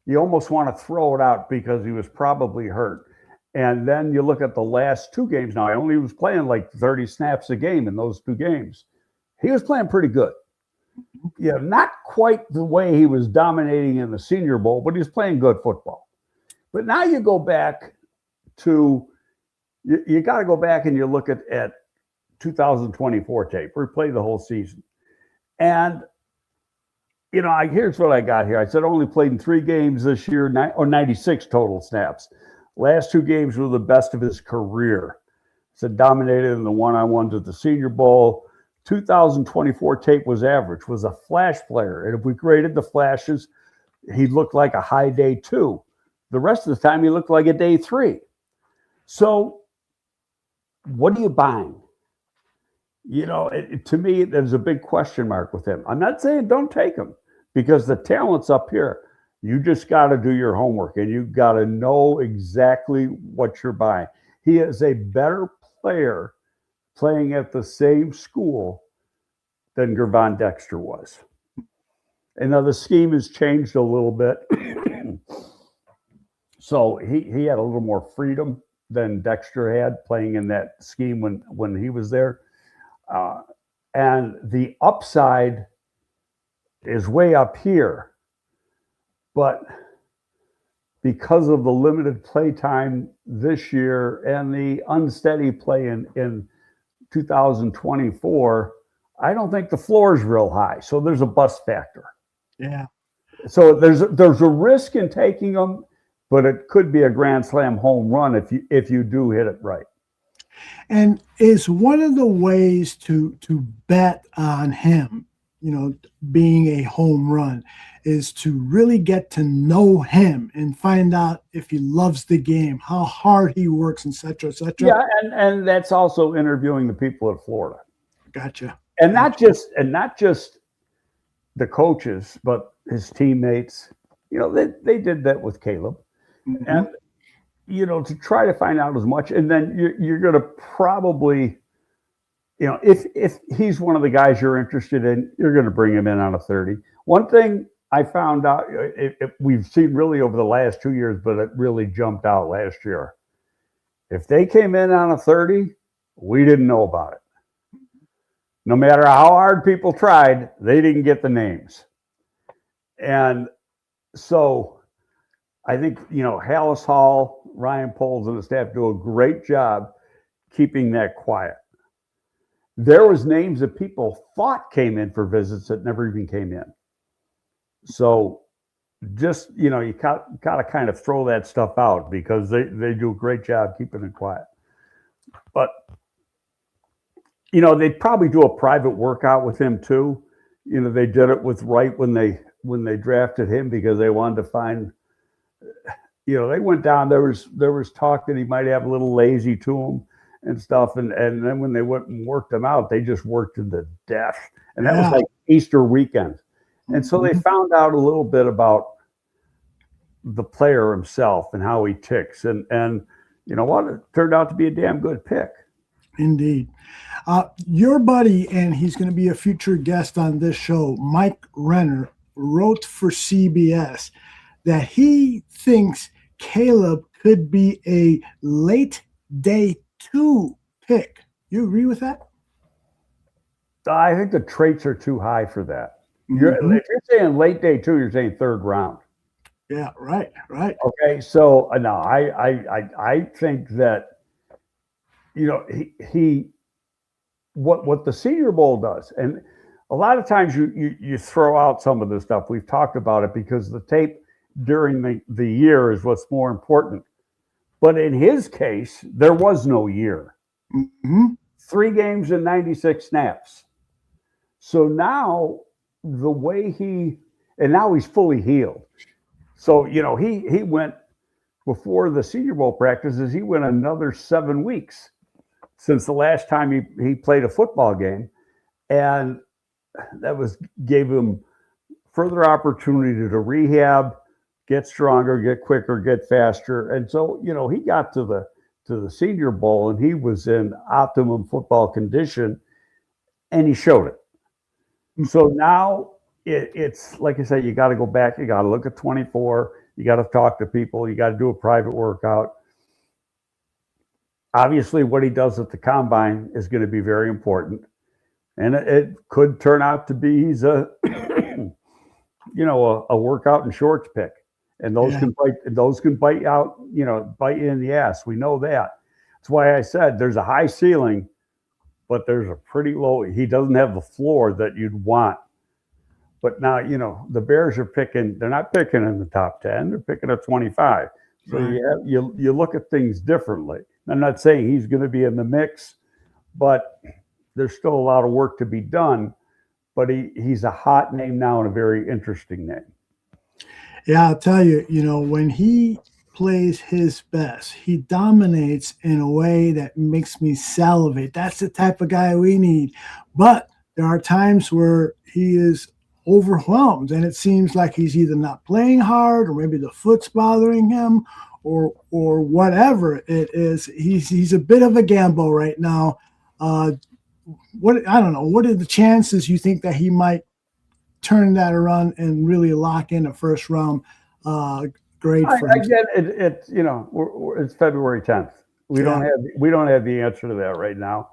you almost want to throw it out because he was probably hurt. And then you look at the last 2 games. Now, I only was playing like 30 snaps a game in those 2 games. He was playing pretty good. Not quite the way he was dominating in the Senior Bowl, but he was playing good football. But now you go back to, you got to go back and you look at 2024 tape, where he played the whole season. And here's what I got here. I said only played in 3 games this year, or 96 total snaps. Last 2 games were the best of his career. Said dominated in the one-on-ones at the Senior Bowl. 2024 tape was average, was a flash player. And if we graded the flashes, he looked like a high day 2. The rest of the time, he looked like a day 3. So what are you buying? To me, there's a big question mark with him. I'm not saying don't take him, because the talent's up here. You just got to do your homework, and you got to know exactly what you're buying. He is a better player playing at the same school than Gervon Dexter was. And now the scheme has changed a little bit. So he had a little more freedom than Dexter had playing in that scheme when he was there. And the upside is way up here. But because of the limited play time this year and the unsteady play in 2024, I don't think the floor is real high. So there's a bust factor. Yeah. So there's a risk in taking them, but it could be a grand slam home run if you do hit it right. And is one of the ways to bet on him, being a home run, is to really get to know him and find out if he loves the game, how hard he works, et cetera, et cetera. Yeah, and that's also interviewing the people at Florida. Gotcha. And not just the coaches, but his teammates. They did that with Caleb. Mm-hmm. And to try to find out as much, and then you're going to probably, if he's one of the guys you're interested in, you're going to bring him in on a 30. One thing I found out, we've seen really over the last 2 years, but it really jumped out last year. If they came in on a 30, we didn't know about it. No matter how hard people tried, they didn't get the names. And so I think, Hallis Hall, Ryan Poles, and the staff do a great job keeping that quiet. There was names that people thought came in for visits that never even came in. So just, you got to kind of throw that stuff out because they do a great job keeping it quiet. But, they'd probably do a private workout with him too. They did it with Wright when they drafted him because they wanted to find, they went down, there was talk that he might have a little lazy to him and stuff. And then when they went and worked him out, they just worked him to death. And that was like Easter weekend. And so they found out a little bit about the player himself and how he ticks. And you know what? It turned out to be a damn good pick. Indeed. Your buddy, and he's going to be a future guest on this show, Mike Renner, wrote for CBS that he thinks Caleb could be a late day 2 pick. You agree with that? I think the traits are too high for that. If you're saying late day 2, you're saying 3rd round. Yeah, right. Okay, so no, I think that he what the Senior Bowl does, and a lot of times you throw out some of this stuff. We've talked about it because the tape during the year is what's more important. But in his case, there was no year. 3 games and 96 snaps. So now the way now he's fully healed. So, he went before the Senior Bowl practices, he went another 7 weeks since the last time he played a football game. And that gave him further opportunity to rehab, get stronger, get quicker, get faster. And so, he got to the Senior Bowl and he was in optimum football condition and he showed it. So now it's like I said, you got to go back. You got to look at 24. You got to talk to people. You got to do a private workout. Obviously, what he does at the combine is going to be very important. And it could turn out to be he's a workout and shorts pick. And those can bite you out, bite you in the ass. We know that. That's why I said there's a high ceiling, but there's a pretty low. He doesn't have the floor that you'd want. But now, the Bears are picking, they're not picking in the top 10, they're picking at 25. So you look at things differently. I'm not saying he's going to be in the mix, but there's still a lot of work to be done. But he's a hot name now and a very interesting name. Yeah, I'll tell you, when he plays his best, he dominates in a way that makes me salivate. That's the type of guy we need. But there are times where he is overwhelmed and it seems like he's either not playing hard or maybe the foot's bothering him or whatever it is. He's a bit of a gamble right now. I don't know. What are the chances you think that he might turn that around and really lock in a first round grade for him? Again, it's February 10th. We don't have the answer to that right now.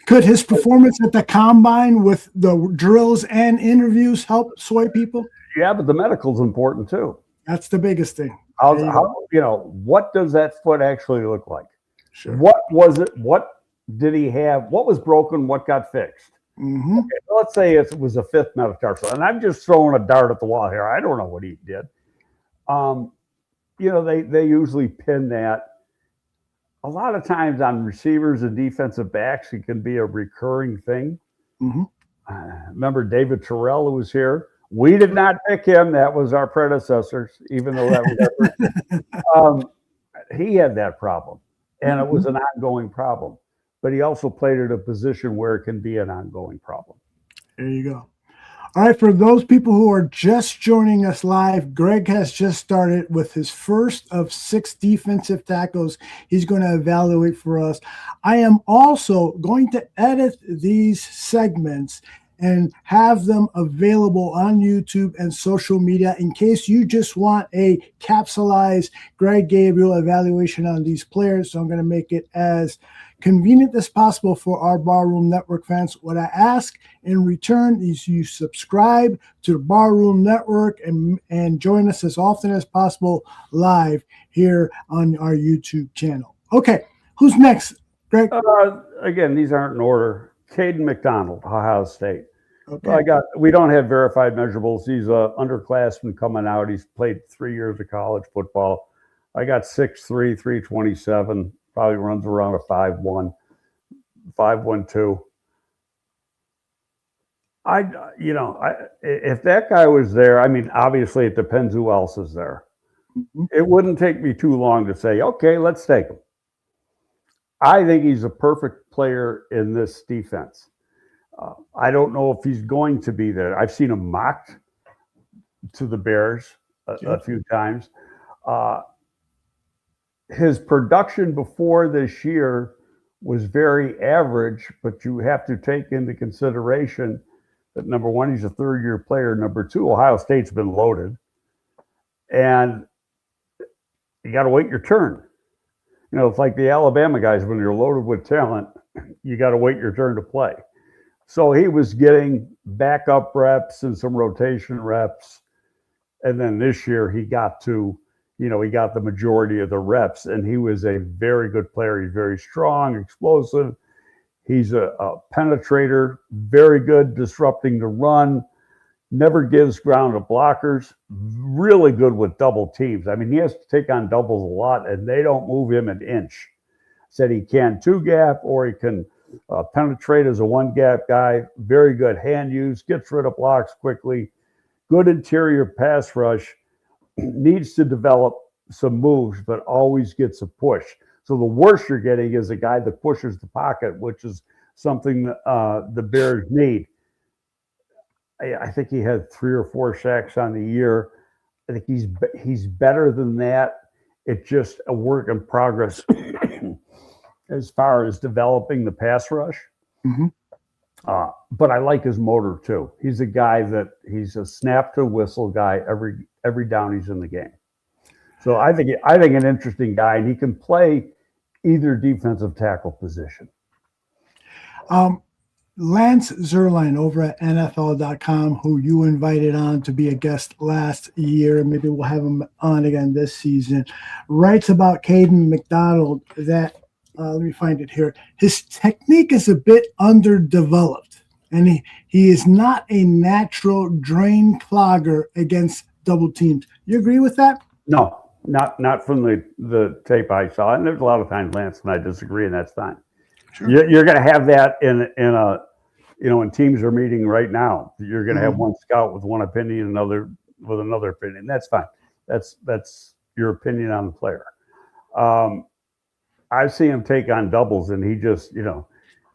Could his performance at the combine with the drills and interviews help sway people? Yeah, but the medical's important too. That's the biggest thing. What does that foot actually look like? Sure. What was it? What did he have? What was broken? What got fixed? Mm-hmm. Okay, let's say it was a 5th metatarsal, and I'm just throwing a dart at the wall here. I don't know what he did. They usually pin that. A lot of times on receivers and defensive backs, it can be a recurring thing. Mm-hmm. Remember David Terrell, who was here? We did not pick him. That was our predecessors, even though that was he had that problem, and it was an ongoing problem. But he also played at a position where it can be an ongoing problem. There you go. All right, for those people who are just joining us live, Greg has just started with his first of 6 defensive tackles he's going to evaluate for us. I am also going to edit these segments and have them available on YouTube and social media in case you just want a capsulized Greg Gabriel evaluation on these players. So I'm going to make it as convenient as possible for our Barroom Network fans. What I ask in return is you subscribe to the Barroom Network and join us as often as possible live here on our YouTube channel. Okay, Who's next, Greg? Again, these aren't in order. Kayden McDonald, Ohio State. Okay. We don't have verified measurables. He's a underclassman coming out. He's played 3 years of college football. I got 6'3", 327. Probably runs around a 5'1", 5'1", 2. If that guy was there, I mean, obviously it depends who else is there. Mm-hmm. It wouldn't take me too long to say, okay, let's take him. I think he's a perfect player in this defense. I don't know if he's going to be there. I've seen him mocked to the Bears a few times. His production before this year was very average, but you have to take into consideration that, number one, he's a third-year player. Number two, Ohio State's been loaded. And you got to wait your turn. It's like the Alabama guys, when you're loaded with talent, you got to wait your turn to play. So he was getting backup reps and some rotation reps. And then this year he got the majority of the reps, and he was a very good player. He's very strong, explosive. He's a penetrator, very good disrupting the run, never gives ground to blockers, really good with double teams. I mean, he has to take on doubles a lot, and they don't move him an inch. Said he can two-gap, or he can penetrate as a one-gap guy. Very good hand use, gets rid of blocks quickly, good interior pass rush, needs to develop some moves, but always gets a push. So the worst you're getting is a guy that pushes the pocket, which is something the Bears need. I think he had 3 or 4 sacks on the year. I think he's better than that. It's just a work in progress as far as developing the pass rush. Mm-hmm. But I like his motor too. He's a guy he's a snap to whistle guy every down he's in the game. So I think an interesting guy, and he can play either defensive tackle position. Lance Zierlein over at NFL.com, who you invited on to be a guest last year, and maybe we'll have him on again this season, writes about Kayden McDonald that, let me find it here, his technique is a bit underdeveloped, and he is not a natural drain clogger against double teams. You agree with that? No, not from the tape I saw. And there's a lot of times Lance and I disagree, and that's fine. Sure. You're going to have that when teams are meeting right now. You're going to have one scout with one opinion, another with another opinion. That's fine. That's your opinion on the player. I've seen him take on doubles, and he just,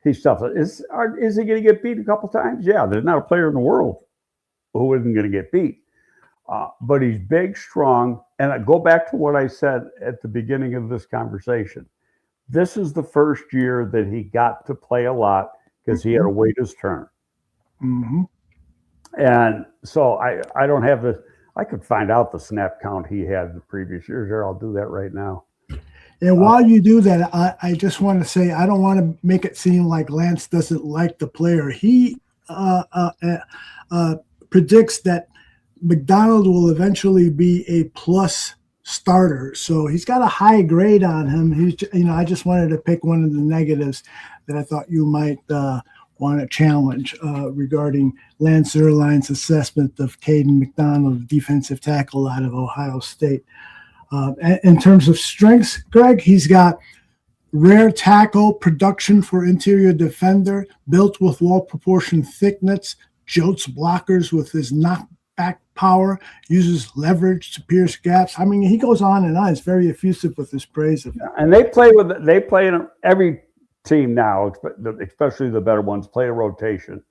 he's tough. Is he going to get beat a couple times? Yeah, there's not a player in the world who isn't going to get beat. But he's big, strong, and I go back to what I said at the beginning of this conversation. This is the first year that he got to play a lot because he had to wait his turn. Mm-hmm. And so I don't have I could find out the snap count he had the previous years there. I'll do that right now. And while you do that, I just want to say, I don't want to make it seem like Lance doesn't like the player. He predicts that McDonald will eventually be a plus starter. So he's got a high grade on him. I just wanted to pick one of the negatives that I thought you might want to challenge regarding Lance Zierlein's assessment of Kayden McDonald, defensive tackle out of Ohio State. In terms of strengths, Greg, he's got rare tackle production for interior defender, built with well-proportioned thickness, jolts blockers with his knockback power, uses leverage to pierce gaps. I mean, he goes on and on. It's very effusive with his praise of him. And they play in every team now, especially the better ones, play a rotation.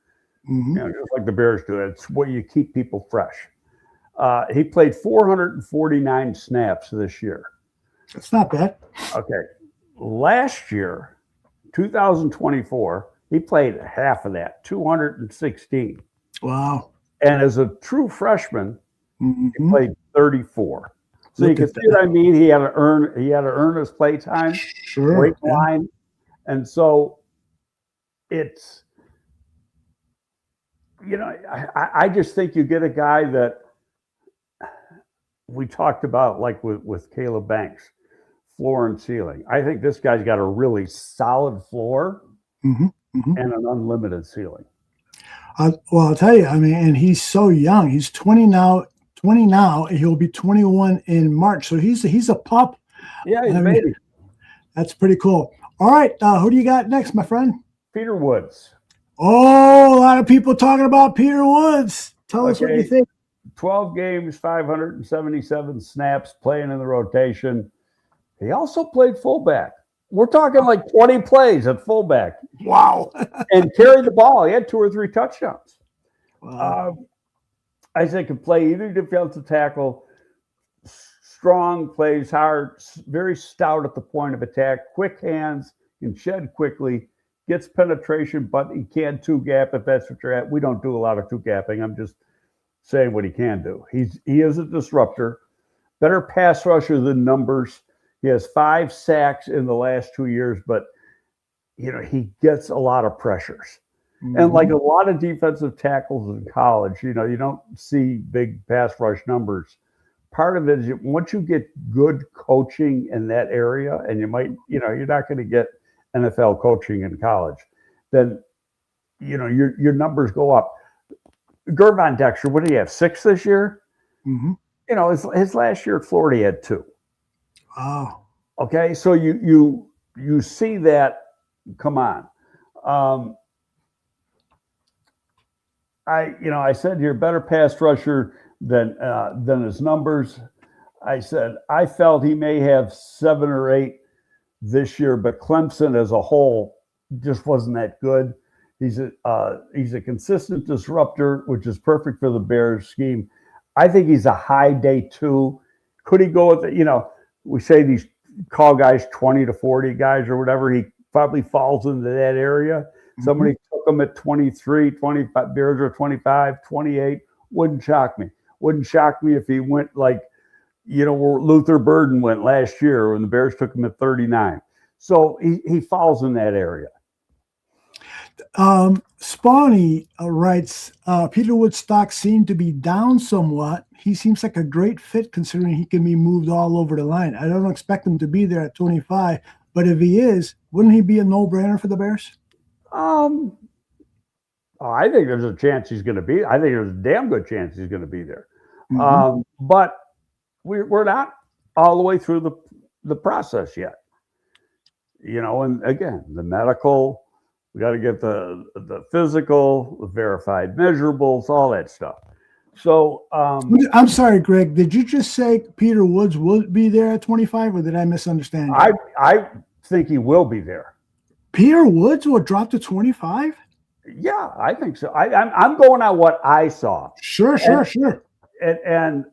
Mm-hmm. Just like the Bears do. It's where you keep people fresh. He played 449 snaps this year. That's not bad. Okay. Last year, 2024, he played half of that, 216. Wow. And as a true freshman, Mm-hmm. he played 34. So you can see what I mean. He had to earn his play time. Sure. Break line. And so it's, I just think you get a guy that we talked about, like with Caleb Banks, floor and ceiling. I think this guy's got a really solid floor and an unlimited ceiling. Well, I'll tell you, I mean, and he's so young. He's 20 now, and he'll be 21 in March. So he's a pup. Yeah, he's a baby. That's pretty cool. All right, who do you got next, my friend? Peter Woods. Oh, a lot of people talking about Peter Woods. Tell us what you think. 12 games, 577 snaps, playing in the rotation. He also played fullback. We're talking like 20 plays at fullback. Wow. And carried the ball. He had 2 or 3 touchdowns. Wow. I think could play either defensive tackle, strong, plays hard, very stout at the point of attack, quick hands, can shed quickly, gets penetration, but he can two-gap if that's what you're at. We don't do a lot of two-gapping. I'm just saying what he can do. He is a disruptor, better pass rusher than numbers. He has 5 sacks in the last 2 years, but he gets a lot of pressures. And like a lot of defensive tackles in college, you don't see big pass rush numbers. Part of it is once you get good coaching in that area, and you might, you're not going to get NFL coaching in college, then, your numbers go up. Gervon Dexter, what did he have, 6 this year? His last year at Florida, he had 2. Oh. Okay, so you see that. Come on. I said you're a better pass rusher than his numbers. I said I felt he may have 7 or 8 this year, but Clemson as a whole just wasn't that good. He's a consistent disruptor, which is perfect for the Bears scheme. I think he's a high day 2. Could he go with it? We say these call guys 20 to 40 guys or whatever. He probably falls into that area. Somebody took him at 23, 25, Bears are 25, 28. Wouldn't shock me. Wouldn't shock me if he went like, where Luther Burden went last year when the Bears took him at 39. So he falls in that area. Spawny writes, Peter Wood's stock seemed to be down somewhat. He seems like a great fit considering he can be moved all over the line. I don't expect him to be there at 25, but if he is, wouldn't he be a no-brainer for the Bears? I think there's a chance he's going to be. I think there's a damn good chance he's going to be there. But we're not all the way through the process yet. And again, the medical, we got to get the physical, the verified measurables, all that stuff. So I'm sorry, Greg, did you just say Peter Woods will be there at 25, or did I misunderstand you? I think he will be there. Peter Woods will drop to 25? Yeah, I think so. I'm going on what I saw. Sure. And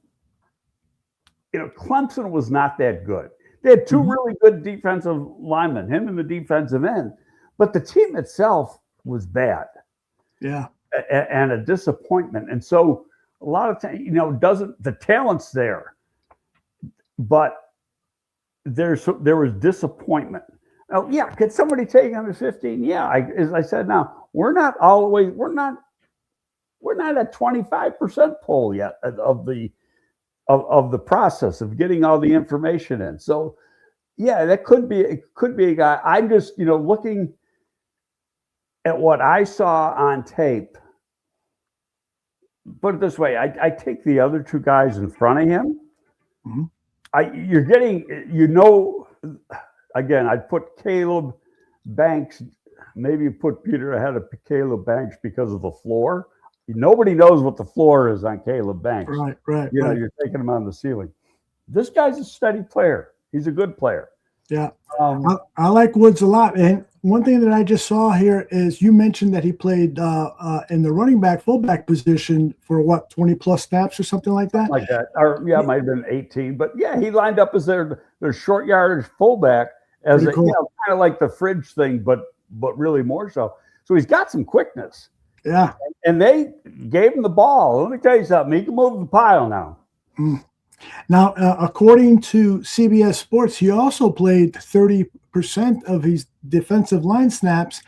Clemson was not that good. They had 2 really good defensive linemen, him and the defensive end, but the team itself was bad. Yeah. And a disappointment. And so a lot of times, the talent's there, but there was disappointment. Oh, yeah. Could somebody take him to 15? Yeah. As I said, now we're not all the way. We're not at 25% pull yet of the process of getting all the information in. So, yeah, it could be a guy. I'm just looking at what I saw on tape. Put it this way: I take the other 2 guys in front of him. You're getting Again, I'd put Caleb Banks. Maybe you put Peter ahead of Caleb Banks because of the floor. Nobody knows what the floor is on Caleb Banks. Right. You're taking him on the ceiling. This guy's a steady player. He's a good player. Yeah. I like Woods a lot. And one thing that I just saw here is you mentioned that he played in the running back, fullback position for 20 plus snaps or something like that? Like that. Or it might have been 18. But yeah, he lined up as their short yardage fullback as kind of like the fridge thing, but really more so. So he's got some quickness. Yeah. And they gave him the ball. Let me tell you something. He can move the pile now. Now, according to CBS Sports, he also played 30% of his defensive line snaps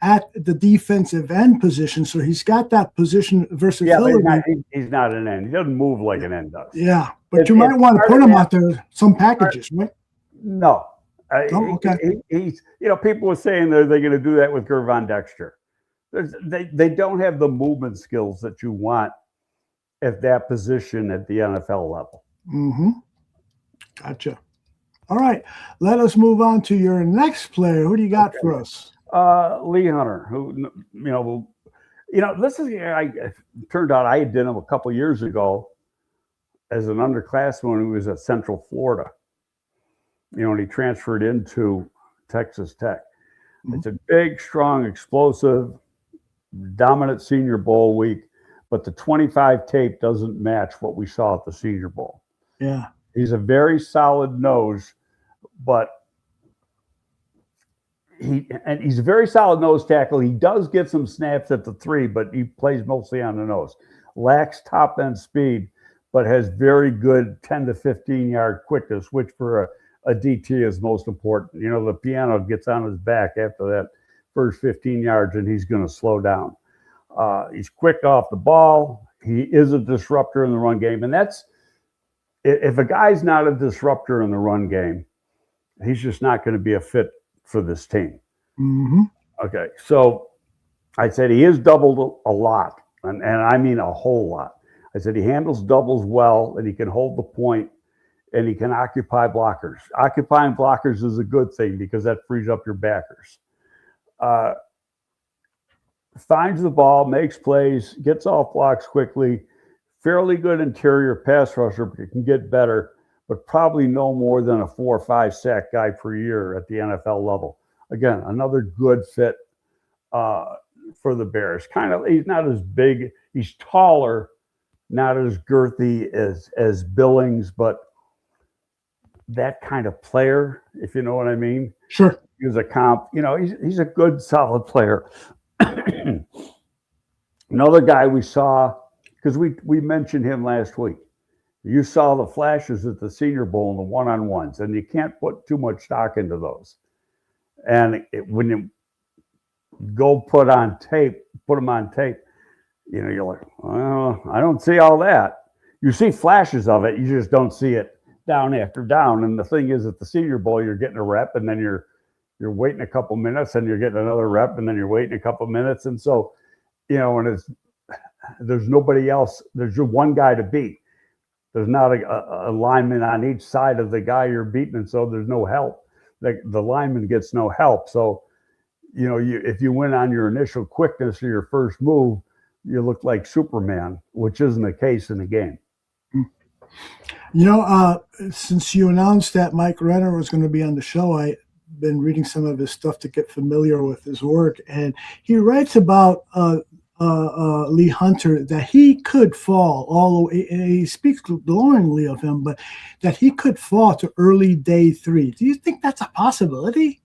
at the defensive end position. So he's got that position versatility. Yeah, he's not an end. He doesn't move like an end does. Yeah, but you might want to put him out there some packages, right? No. Okay. He's, people were saying they're going to do that with Gervon Dexter. They don't have the movement skills that you want at that position at the NFL level. Mm-hmm. Gotcha. All right. Let us move on to your next player. Who do you got for us? Lee Hunter, who, this is, it turned out I did him a couple years ago as an underclassman when he was at Central Florida. And he transferred into Texas Tech. Mm-hmm. It's a big, strong, explosive, dominant Senior Bowl week, but the 25 tape doesn't match what we saw at the Senior Bowl. Yeah. He's a very solid nose, but he's a very solid nose tackle. He does get some snaps at the 3, but he plays mostly on the nose. Lacks top end speed, but has very good 10 to 15 yard quickness, which for a DT is most important. The piano gets on his back after that first 15 yards, and he's going to slow down. He's quick off the ball. He is a disruptor in the run game, and that's if a guy's not a disruptor in the run game, he's just not going to be a fit for this team. Mm-hmm. Okay, so I said he is doubled a lot, and I mean a whole lot. I said he handles doubles well, and he can hold the point, and he can occupy blockers. Occupying blockers is a good thing because that frees up your backers. Finds the ball, makes plays, gets off blocks quickly. Fairly good interior pass rusher, but can get better, but probably no more than a 4 or 5 sack guy per year at the NFL level. Again, another good fit for the Bears. He's not as big. He's taller, not as girthy as Billings, but that kind of player, if you know what I mean. Sure. He was a comp. He's a good, solid player. Another guy we saw, because we mentioned him last week. You saw the flashes at the Senior Bowl and the one-on-ones, and you can't put too much stock into those. And when you go put them on tape, you're like, well, I don't see all that. You see flashes of it, you just don't see it down after down. And the thing is, at the Senior Bowl, you're getting a rep, and then you're waiting a couple minutes, and you're getting another rep, and then you're waiting a couple minutes. And so, when there's nobody else, there's just one guy to beat. There's not a lineman on each side of the guy you're beating, and so there's no help. The lineman gets no help. So, if you win on your initial quickness or your first move, you look like Superman, which isn't the case in the game. Since you announced that Mike Renner was going to be on the show, I've been reading some of his stuff to get familiar with his work, and he writes about Lee Hunter that he could fall all the way. He speaks glowingly of him, but that he could fall to early day 3. Do you think that's a possibility?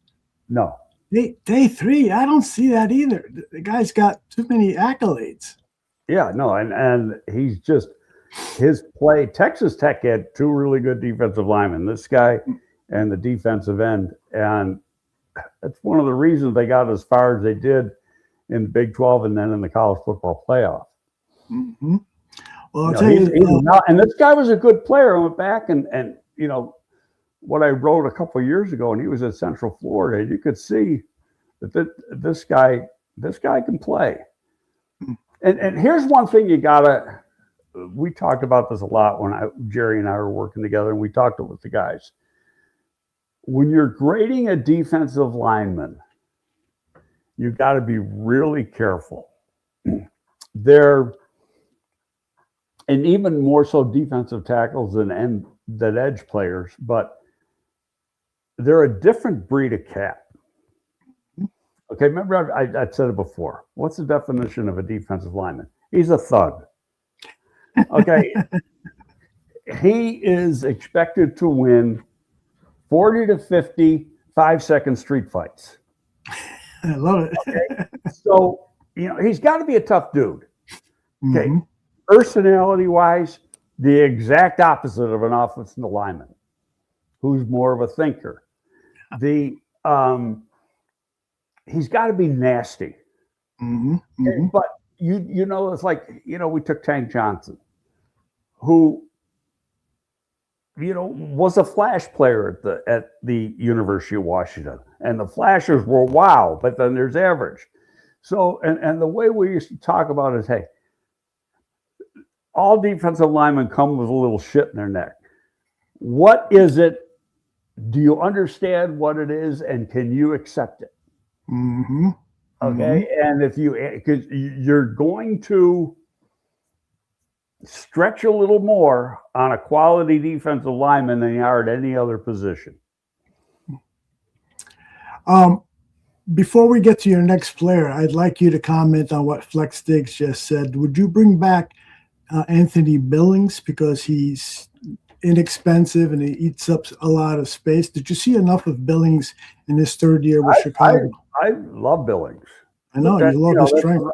No. Day 3, I don't see that either. The guy's got too many accolades. Yeah, no, and he's just his play. Texas Tech had 2 really good defensive linemen, this guy and the defensive end, and that's one of the reasons they got as far as they did in the Big 12 and then in the college football playoff. Mm-hmm. Well, I'll tell you, and this guy was a good player. I went back and what I wrote a couple of years ago, and he was at Central Florida. You could see that this guy can play. And here's one thing we talked about this a lot when Jerry and I were working together, and we talked with the guys. When you're grading a defensive lineman, you've got to be really careful. And even more so defensive tackles than edge players, but they're a different breed of cat. Okay, remember I said it before. What's the definition of a defensive lineman? He's a thug. Okay. He is expected to win 40 to 50 5-second street fights. I love it. Okay. So, he's got to be a tough dude. Okay. Mm-hmm. Personality-wise, the exact opposite of an offensive lineman who's more of a thinker. He's got to be nasty. Mm-hmm. Mm-hmm. But it's like, we took Tank Johnson, who was a flash player at the University of Washington. And the flashers were wow, but then there's average. So, and the way we used to talk about it is, hey, all defensive linemen come with a little shit in their neck. What is it? Do you understand what it is, and can you accept it? Mm-hmm. Okay, and if because you're going to stretch a little more on a quality defensive lineman than you are at any other position. Before we get to your next player, I'd like you to comment on what Flex Diggs just said. Would you bring back Anthony Billings because he's inexpensive and he eats up a lot of space? Did you see enough of Billings in his third year with Chicago? I love Billings. I know you love his strength.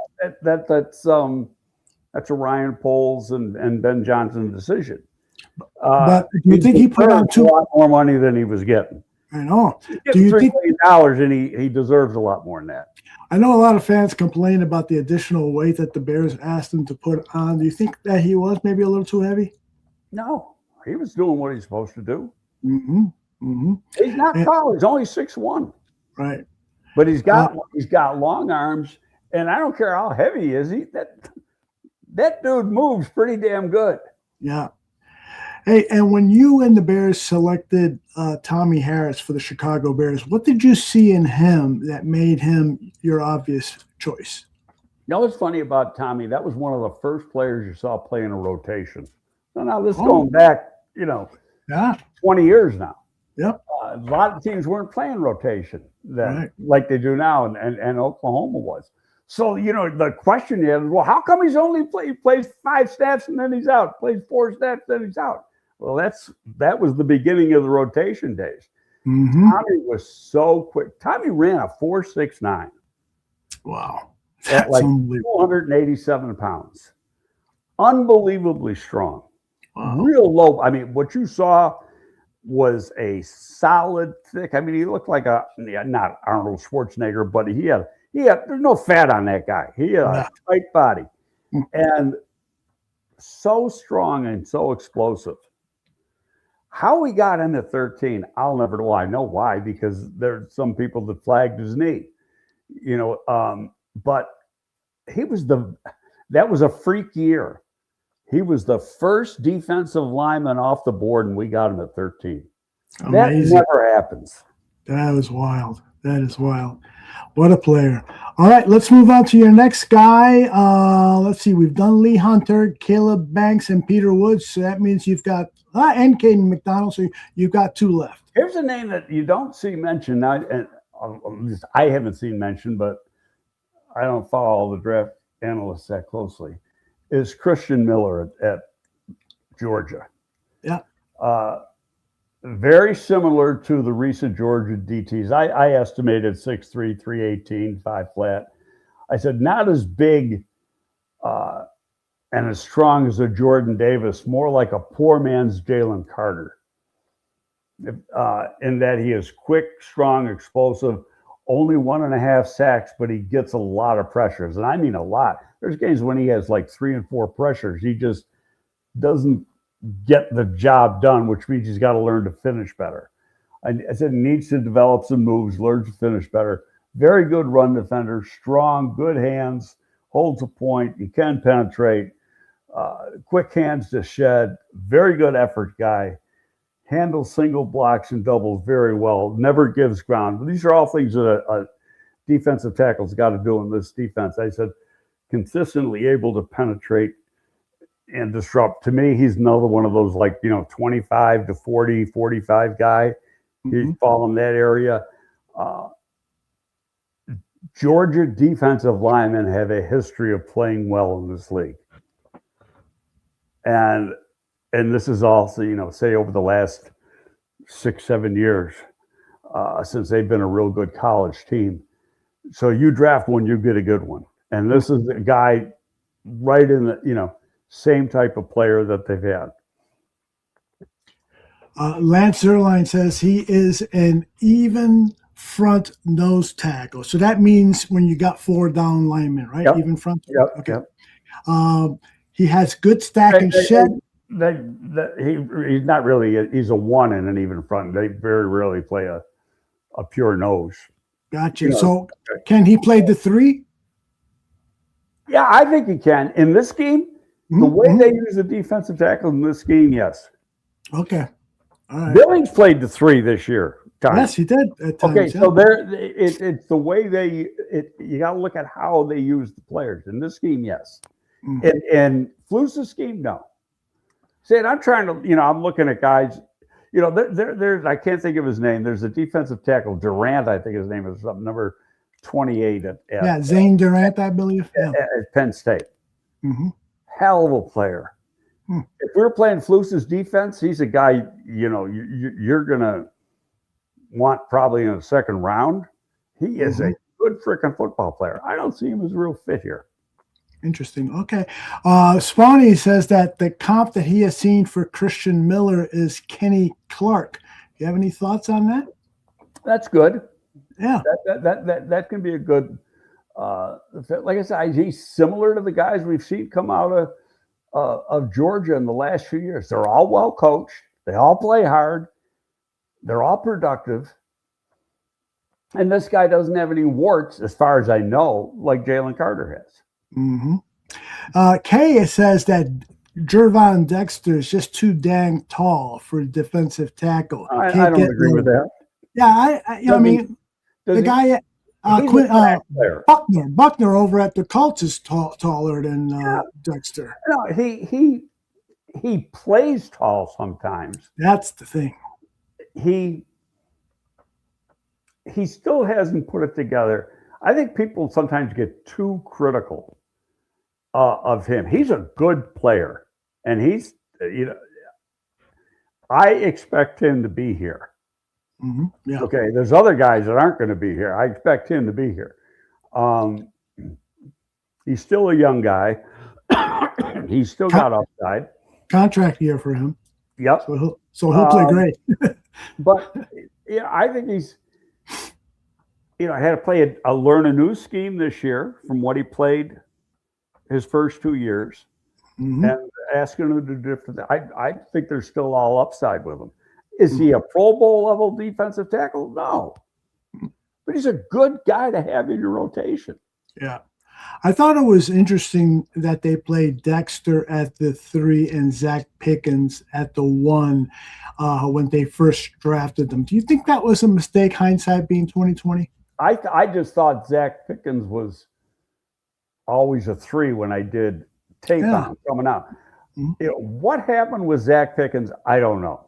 That's a Ryan Poles and Ben Johnson decision. But do you think he put on a lot more money than he was getting? I know. Do you think $3 million, and he deserves a lot more than that? I know a lot of fans complain about the additional weight that the Bears asked him to put on. Do you think that he was maybe a little too heavy? No, he was doing what he's supposed to do. Mm-hmm. Mm-hmm. He's not tall. He's only 6'1". Right. But he's got long arms, and I don't care how heavy he is. That dude moves pretty damn good. Yeah. Hey, and when you and the Bears selected Tommy Harris for the Chicago Bears, what did you see in him that made him your obvious choice? You know what's funny about Tommy? That was one of the first players you saw play in a rotation. So now this is going back, 20 years now. Yep. A lot of teams weren't playing rotation then, like they do now, and Oklahoma was. So, the question is, well, how come he plays 5 snaps and then he's out, plays 4 snaps, then he's out? Well, that was the beginning of the rotation days. Mm-hmm. Tommy was so quick. Tommy ran a 4.69. Wow. At like 287 pounds. Unbelievably strong. Wow. Real low. I mean, what you saw was a solid, thick. I mean, he looked like not Arnold Schwarzenegger, but he had there's no fat on that guy. He had a tight body and so strong and so explosive. How he got into 13, I'll never know. I know why, because there's some people that flagged his knee, but that was a freak year. He was the first defensive lineman off the board, and we got him at 13. Amazing. That never happens. That is wild. That is wild. What a player. All right, let's move on to your next guy. Let's see. We've done Lee Hunter, Caleb Banks, and Peter Woods. So that means you've got and Kayden McDonald. So you've got 2 left. Here's a name that you don't see mentioned. I haven't seen mentioned, but I don't follow all the draft analysts that closely. Is Christian Miller at Georgia. Yeah. Very similar to the recent Georgia DTs. I estimated 6'3", 318, 5 flat. I said not as big and as strong as a Jordan Davis, more like a poor man's Jalen Carter. In that he is quick, strong, explosive, only 1.5 sacks, but he gets a lot of pressures. And I mean a lot. There's games when he has like 3 and 4 pressures. He just doesn't get the job done, which means he's got to learn to finish better. I said he needs to develop some moves, learn to finish better. Very good run defender, strong, good hands, holds a point. He can penetrate, quick hands to shed, very good effort guy. Handles single blocks and doubles very well, never gives ground. But these are all things that a defensive tackle's got to do in this defense. I said consistently able to penetrate and disrupt. To me, he's another one of those 25 to 40, 45 guy. He's fall in that area. Georgia defensive linemen have a history of playing well in this league. And this is also, say over the last 6-7 years, since they've been a real good college team. So you draft one, you get a good one. And this is a guy right in the, same type of player that they've had. Lance Zierlein says he is an even front nose tackle. So that means when you got 4 down linemen, right? Yep. Even front. Yep. Okay. Yep. He has good stack and shed. he's not really. He's a one in an even front. They very rarely play a pure nose. Gotcha. So can he play the 3? Yeah, I think he can. In this scheme, the way they use the defensive tackle in this scheme, yes. Okay. All right. Billings played the 3 this year. Yes, he did at times. Okay, so it's the way you got to look at how they use the players. In this scheme, yes. In Fluce's scheme, no. See, I'm trying to, I'm looking at guys, there's I can't think of his name. There's a defensive tackle, Durant, I think his name is something, number 28 at Zane Durant, I believe. At Penn State. Hell of a player. If we're playing Fluce's defense, he's a guy, you're going to want probably in the second round. He is a good freaking football player. I don't see him as a real fit here. Interesting. Okay. Spawny says that the comp that he has seen for Christian Miller is Kenny Clark. Do you have any thoughts on that? That's good. Yeah. That can be a good like I said, he's similar to the guys we've seen come out of Georgia in the last few years. They're all well coached. They all play hard. They're all productive. And this guy doesn't have any warts, as far as I know, like Jalen Carter has. Kay says that Jervon Dexter is just too dang tall for a defensive tackle. I don't agree with that. Yeah, the guy Buckner over at the Colts is taller than Dexter. No, he plays tall sometimes. That's the thing. He still hasn't put it together. I think people sometimes get too critical of him. He's a good player, and he's, I expect him to be here. Yeah. Okay, there's other guys that aren't going to be here. I expect him to be here. He's still a young guy. He's still got upside. Contract year for him. Yep. So he'll play great. But I think he's, I had to learn a new scheme this year from what he played his first 2 years, and asking him to do different. I think there's still all upside with him. Is he a Pro Bowl level defensive tackle? No, but he's a good guy to have in your rotation. Yeah. I thought it was interesting that they played Dexter at the 3 and Zach Pickens at the 1 when they first drafted them. Do you think that was a mistake, hindsight being 2020? I just thought Zach Pickens was always a 3 when I did tape on him coming out. What happened with Zach Pickens, I don't know.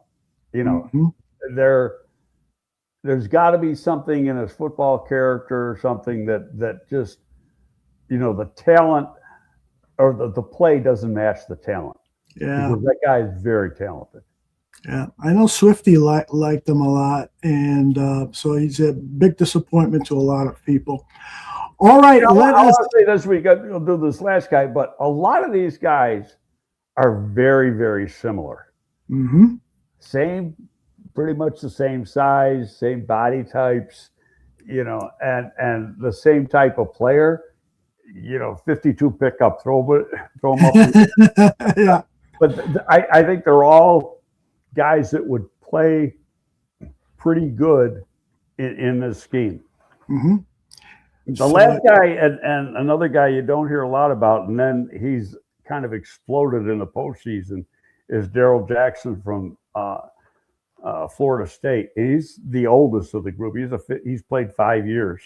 There's got to be something in his football character or something that just, the talent or the play doesn't match the talent. Yeah. Because that guy is very talented. Yeah. I know Swifty liked him a lot. And so he's a big disappointment to a lot of people. All right. I'll say this week, I'll do this last guy, but a lot of these guys are very, very similar. Pretty much the same size, same body types, and the same type of player. 52 pickup, throw them up. Yeah. But I think they're all guys that would play pretty good in this scheme. The last guy and another guy you don't hear a lot about, and then he's kind of exploded in the postseason, is Darrell Jackson from Florida State. He's the oldest of the group. He's played 5 years.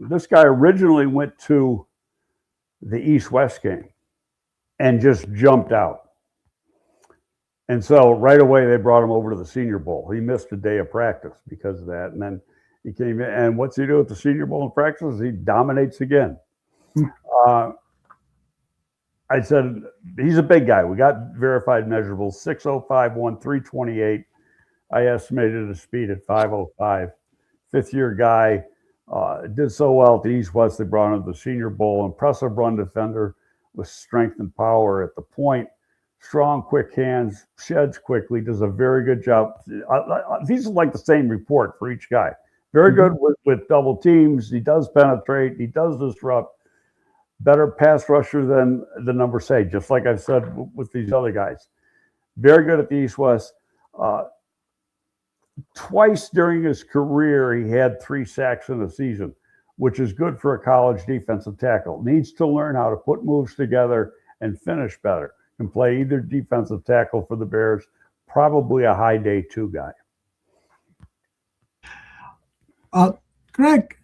This guy originally went to the East-West game and just jumped out. And so right away they brought him over to the Senior Bowl. He missed a day of practice because of that. And then he came in, and what's he do at the Senior Bowl in practice? He dominates again. I said, he's a big guy. We got verified measurables, 6'05", 328. I estimated his speed at 5'05". Fifth-year guy. Did so well at the East-West. They brought him to the Senior Bowl. Impressive run defender with strength and power at the point. Strong, quick hands, sheds quickly, does a very good job. These are like the same report for each guy. Very good with double teams. He does penetrate. He does disrupt. better pass rusher than the numbers say, just like I've said with these other guys. Very good at the East-West. Twice during his career, he had 3 sacks in a season, which is good for a college defensive tackle. Needs to learn how to put moves together and finish better. Can play either defensive tackle for the Bears, probably a high day 2 guy. Greg,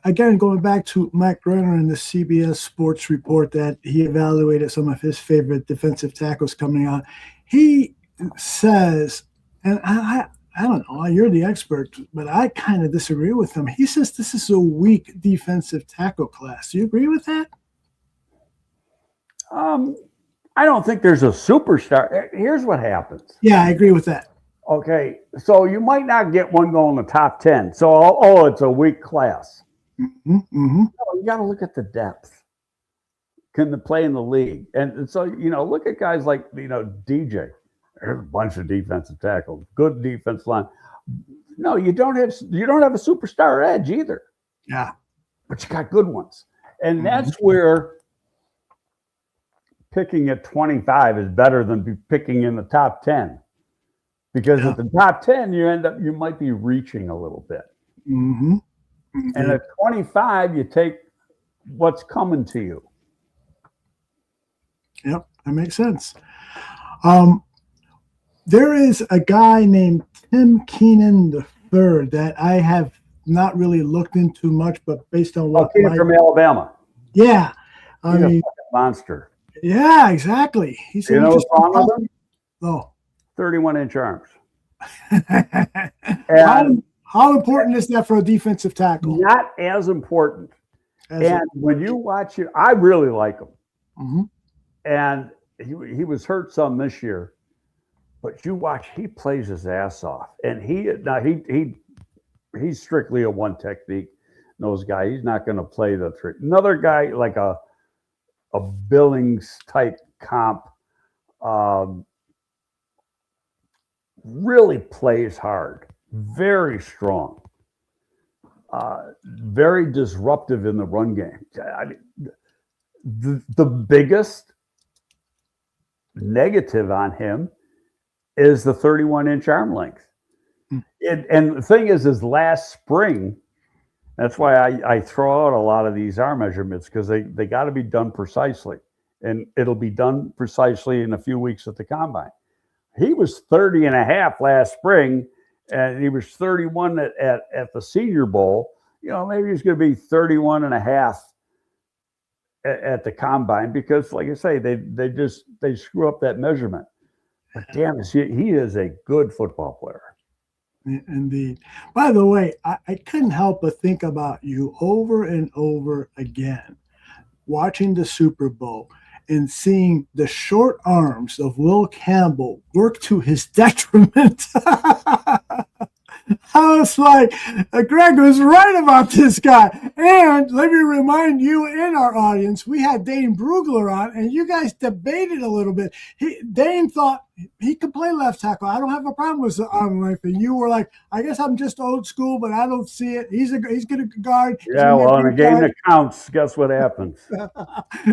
again, going back to Mike Renner in the CBS Sports report that he evaluated some of his favorite defensive tackles coming out. He says, and I don't know, you're the expert, but I kind of disagree with him. He says this is a weak defensive tackle class. Do you agree with that? I don't think there's a superstar. Here's what happens. Yeah, I agree with that. Okay, so you might not get one going in the top 10. So, it's a weak class. Mm-hmm, mm-hmm. No, you got to look at the depth. Can they play in the league? And so, look at guys like, DJ. There's a bunch of defensive tackles, good defense line. No, you don't have a superstar edge either. Yeah, but you got good ones, and that's where picking at 25 is better than picking in the top 10. Because at the top 10, you might be reaching a little bit. Mm-hmm. Mm-hmm. And at 25, you take what's coming to you. Yep, that makes sense. There is a guy named Tim Keenan III that I have not really looked into much, but based on what Keenan from Alabama. Yeah. He's a monster. Yeah, exactly. He's what's wrong with him? Oh. 31-inch arms. And how important is that for a defensive tackle? Not as important. When you watch it, I really like him. Mm-hmm. And he was hurt some this year, but you watch, he plays his ass off. And he's strictly a one technique nose guy. He's not going to play the three. Another guy like a Billings type comp. Really plays hard, very strong, very disruptive in the run game. I mean, the biggest negative on him is the 31-inch arm length. And the thing is last spring, that's why I throw out a lot of these arm measurements, because they got to be done precisely. And it'll be done precisely in a few weeks at the combine. He was 30 and a half last spring, and he was 31 at the Senior Bowl. Maybe he's going to be 31 and a half at the combine, because, like I say, they screw up that measurement. But damn, he is a good football player. Indeed. By the way, I couldn't help but think about you over and over again, watching the Super Bowl and seeing the short arms of Will Campbell work to his detriment. I was like, Greg was right about this guy. And let me remind you and our audience, we had Dane Brugler on, and you guys debated a little bit. Dane thought he could play left tackle. I don't have a problem with the arm length. And you were like, I guess I'm just old school, but I don't see it. He's going to guard. Yeah, well, in a game that counts, guess what happens?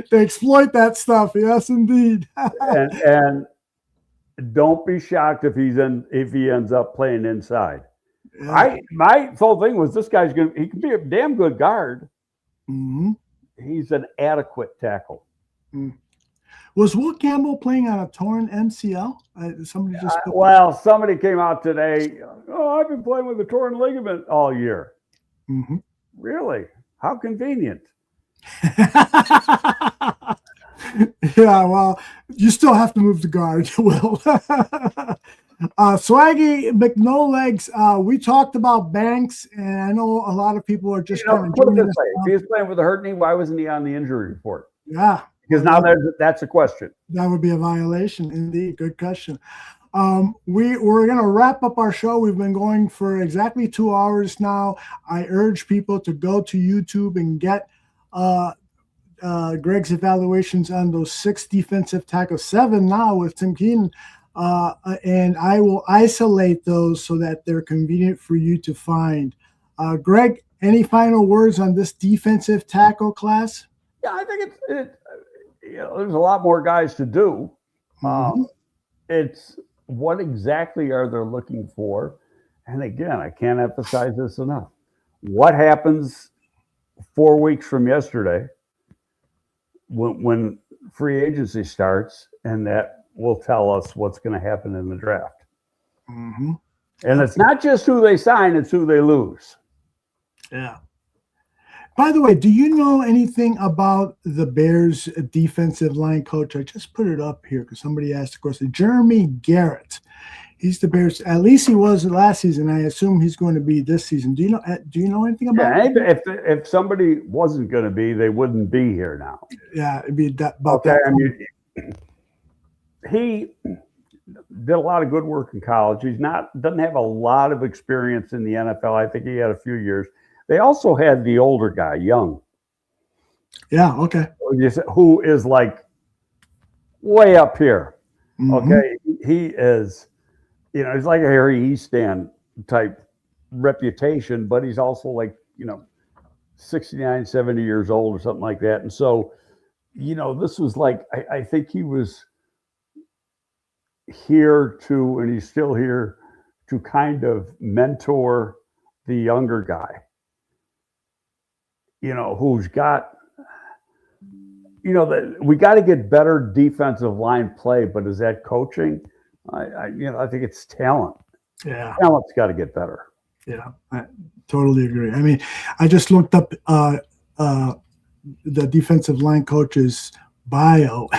They exploit that stuff. Yes, indeed. and don't be shocked if he ends up playing inside. Yeah. My whole thing was, this guy's he can be a damn good guard. Mm-hmm. He's an adequate tackle. Mm. Was Will Campbell playing on a torn MCL? Somebody came out today. Oh, I've been playing with a torn ligament all year. Mm-hmm. Really? How convenient. Yeah, well, you still have to move the guard, Will. Swaggy McNolegs, we talked about Banks, and I know a lot of people are just kind of put it this way. If he was playing with a hurt knee, why wasn't he on the injury report? Yeah. Because now that's a question. That would be a violation, indeed. Good question. We're going to wrap up our show. We've been going for exactly 2 hours now. I urge people to go to YouTube and get Greg's evaluations on those 6 defensive tackles, 7 now with Tim Keenan. And I will isolate those so that they're convenient for you to find. Greg, any final words on this defensive tackle class? Yeah, I think there's a lot more guys to do. It's what exactly are they looking for? And again, I can't emphasize this enough. What happens 4 weeks from yesterday when free agency starts, and that will tell us what's going to happen in the draft. And it's not just who they sign, it's who they lose. Yeah. By the way, do you know anything about the Bears defensive line coach? I just put it up here because somebody asked the question. Jeremy Garrett. He's the Bears. At least he was last season. I assume he's going to be this season. Do you know anything about it? If somebody wasn't going to be, they wouldn't be here now. Yeah, it'd be about that. I mean, he did a lot of good work in college. Doesn't have a lot of experience in the NFL. I think he had a few years. They also had the older guy, Young. Yeah, okay. Who is like way up here. Okay. He is, he's like a Harry Easton type reputation, but he's also like, 69, 70 years old or something like that. And so, this was like, I think he was here to, and he's still here to kind of mentor the younger guy, who's got, we got to get better defensive line play, but is that coaching? I think it's talent. Yeah. Talent's got to get better. Yeah, I totally agree. I mean, I just looked up the defensive line coach's bio,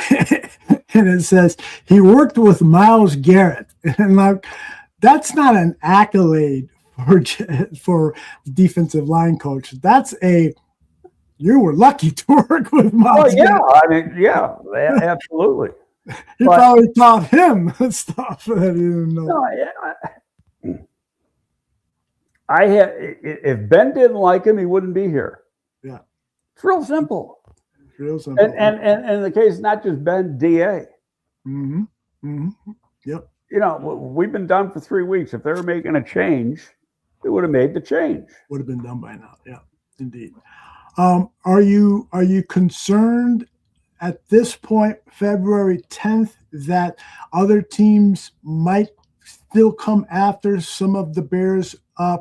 and it says he worked with Myles Garrett. And like, that's not an accolade for defensive line coach. That's you were lucky to work with Myles Garrett. I mean, yeah, absolutely. He probably taught him stuff that he didn't know. If Ben didn't like him, he wouldn't be here. Yeah. It's real simple. It's real simple. And in the case, not just Ben, DA. Yep. We've been done for 3 weeks. If they were making a change, they would have made the change. Would have been done by now. Yeah, indeed. Are you concerned at this point, February 10th, that other teams might still come after some of the Bears'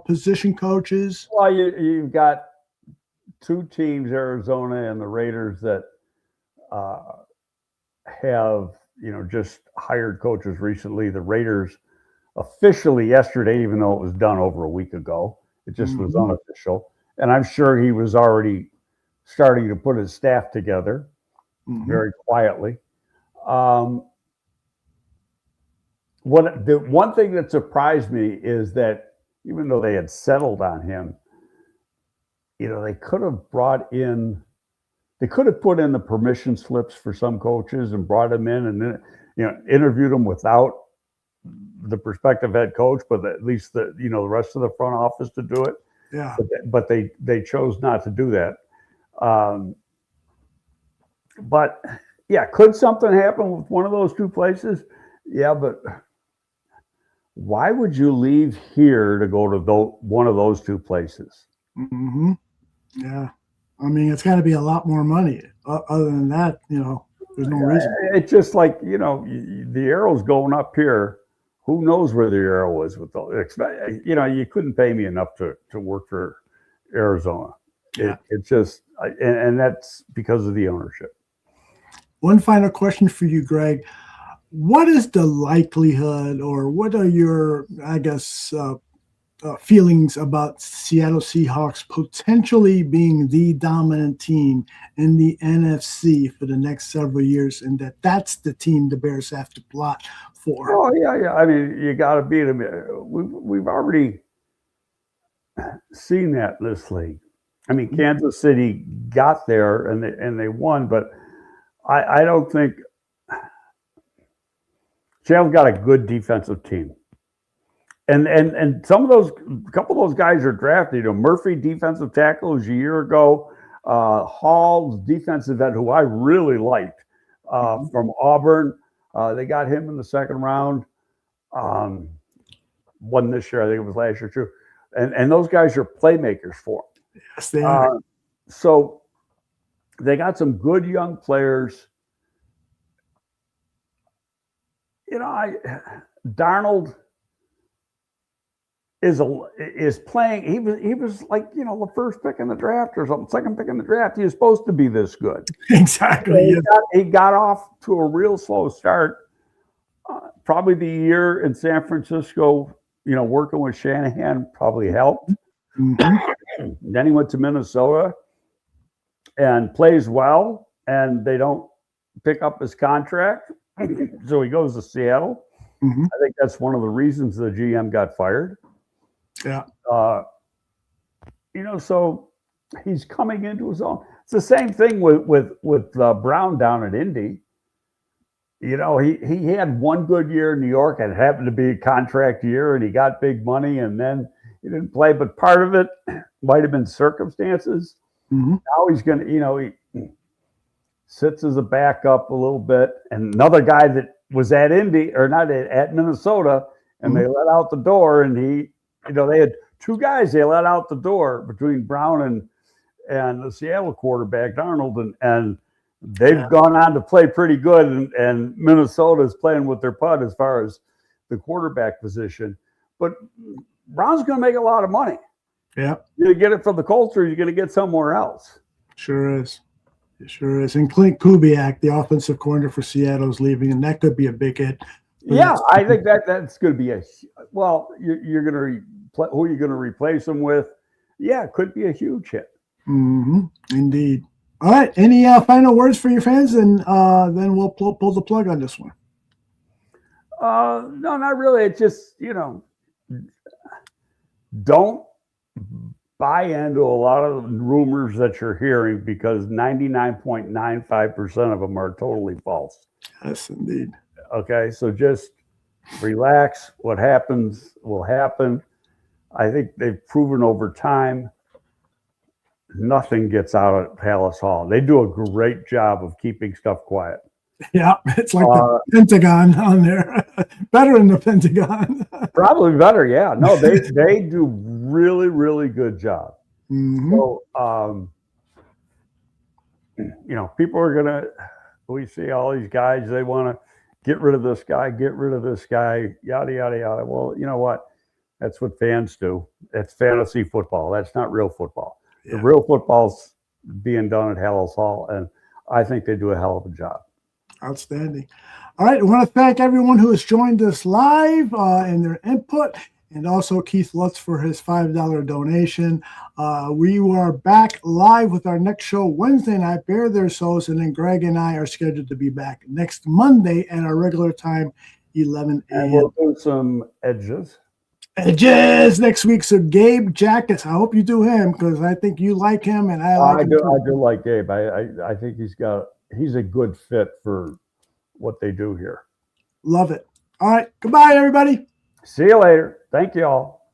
position coaches? Well, you've got two teams, Arizona and the Raiders, that have just hired coaches recently. The Raiders officially yesterday, even though it was done over a week ago, it just was unofficial. And I'm sure he was already starting to put his staff together very quietly. The one thing that surprised me is that even though they had settled on him, they could have put in the permission slips for some coaches and brought them in and then, interviewed them without the prospective head coach, but at least the rest of the front office to do it. Yeah. But they chose not to do that. But yeah, could something happen with one of those two places? Yeah, but why would you leave here to go to one of those two places? Yeah. I mean, it's got to be a lot more money. Other than that, there's no reason. It's just like, the arrow's going up here. Who knows where the arrow is with you couldn't pay me enough to work for Arizona. Yeah. It's just, and that's because of the ownership. One final question for you, Greg. What is the likelihood, or what are your, feelings about Seattle Seahawks potentially being the dominant team in the NFC for the next several years, and that's the team the Bears have to plot for? Oh, yeah. I mean, you got to beat them. We've already seen that in this league. I mean, Kansas City got there and they won, but I don't think Seattle's got a good defensive team. And a couple of those guys are drafted. Murphy, defensive tackle, was a year ago. Hall's defensive end, who I really liked, from Auburn. They got him in the second round. Wasn't this year, I think it was last year too. And those guys are playmakers for him. Yes, they are. So They got some good young players. Darnold is playing. He was like, the first pick in the draft or something, second pick in the draft. He was supposed to be this good. Exactly. He got off to a real slow start. Probably the year in San Francisco, working with Shanahan probably helped. Mm-hmm. Then he went to Minnesota and plays well, and they don't pick up his contract. So he goes to Seattle. Mm-hmm. I think that's one of the reasons the GM got fired. Yeah. So he's coming into his own. It's the same thing with Brown down at Indy. He had one good year in New York, and it happened to be a contract year, and he got big money, and then he didn't play. But part of it might have been circumstances. Mm-hmm. Now he's going to, he sits as a backup a little bit. And another guy that was at Indy, or not at Minnesota, and mm-hmm. they let out the door, and they had two guys they let out the door between Brown and the Seattle quarterback, Darnold, and they've gone on to play pretty good, and Minnesota is playing with their putt as far as the quarterback position. But Brown's going to make a lot of money. Yeah. You're going to get it from the Colts, or you're going to get somewhere else. Sure is. It sure is. And Clint Kubiak, the offensive coordinator for Seattle, is leaving, and that could be a big hit. Yeah, I think that's going to be you're going to who are you going to replace him with? Yeah, it could be a huge hit. Mm-hmm. Indeed. All right. Any final words for your fans, and then we'll pull the plug on this one. No, not really. It's just, don't buy into a lot of the rumors that you're hearing, because 99.95% of them are totally false. Yes, indeed. Okay, so just relax. What happens will happen. I think they've proven over time nothing gets out at Palace Hall. They do a great job of keeping stuff quiet. Yeah, it's like the Pentagon on there. Better than the Pentagon. Probably better, yeah. No, they do really, really good job. Mm-hmm. So, people are we see all these guys, they want to get rid of this guy, yada, yada, yada. Well, you know what? That's what fans do. That's fantasy football. That's not real football. Yeah. The real football's being done at Palace Hall, and I think they do a hell of a job. Outstanding. All right. I want to thank everyone who has joined us live and their input, and also Keith Lutz for his $5 donation. We are back live with our next show Wednesday night, Bare Their Souls, and then Greg and I are scheduled to be back next Monday at our regular time, 11 a.m. And we'll do some edges next week. So Gabe Jackets, I hope you do him, because I think you like him, and I like him too. I do like Gabe. I think he's a good fit for what they do here. Love it. All right. Goodbye, everybody. See you later. Thank you all.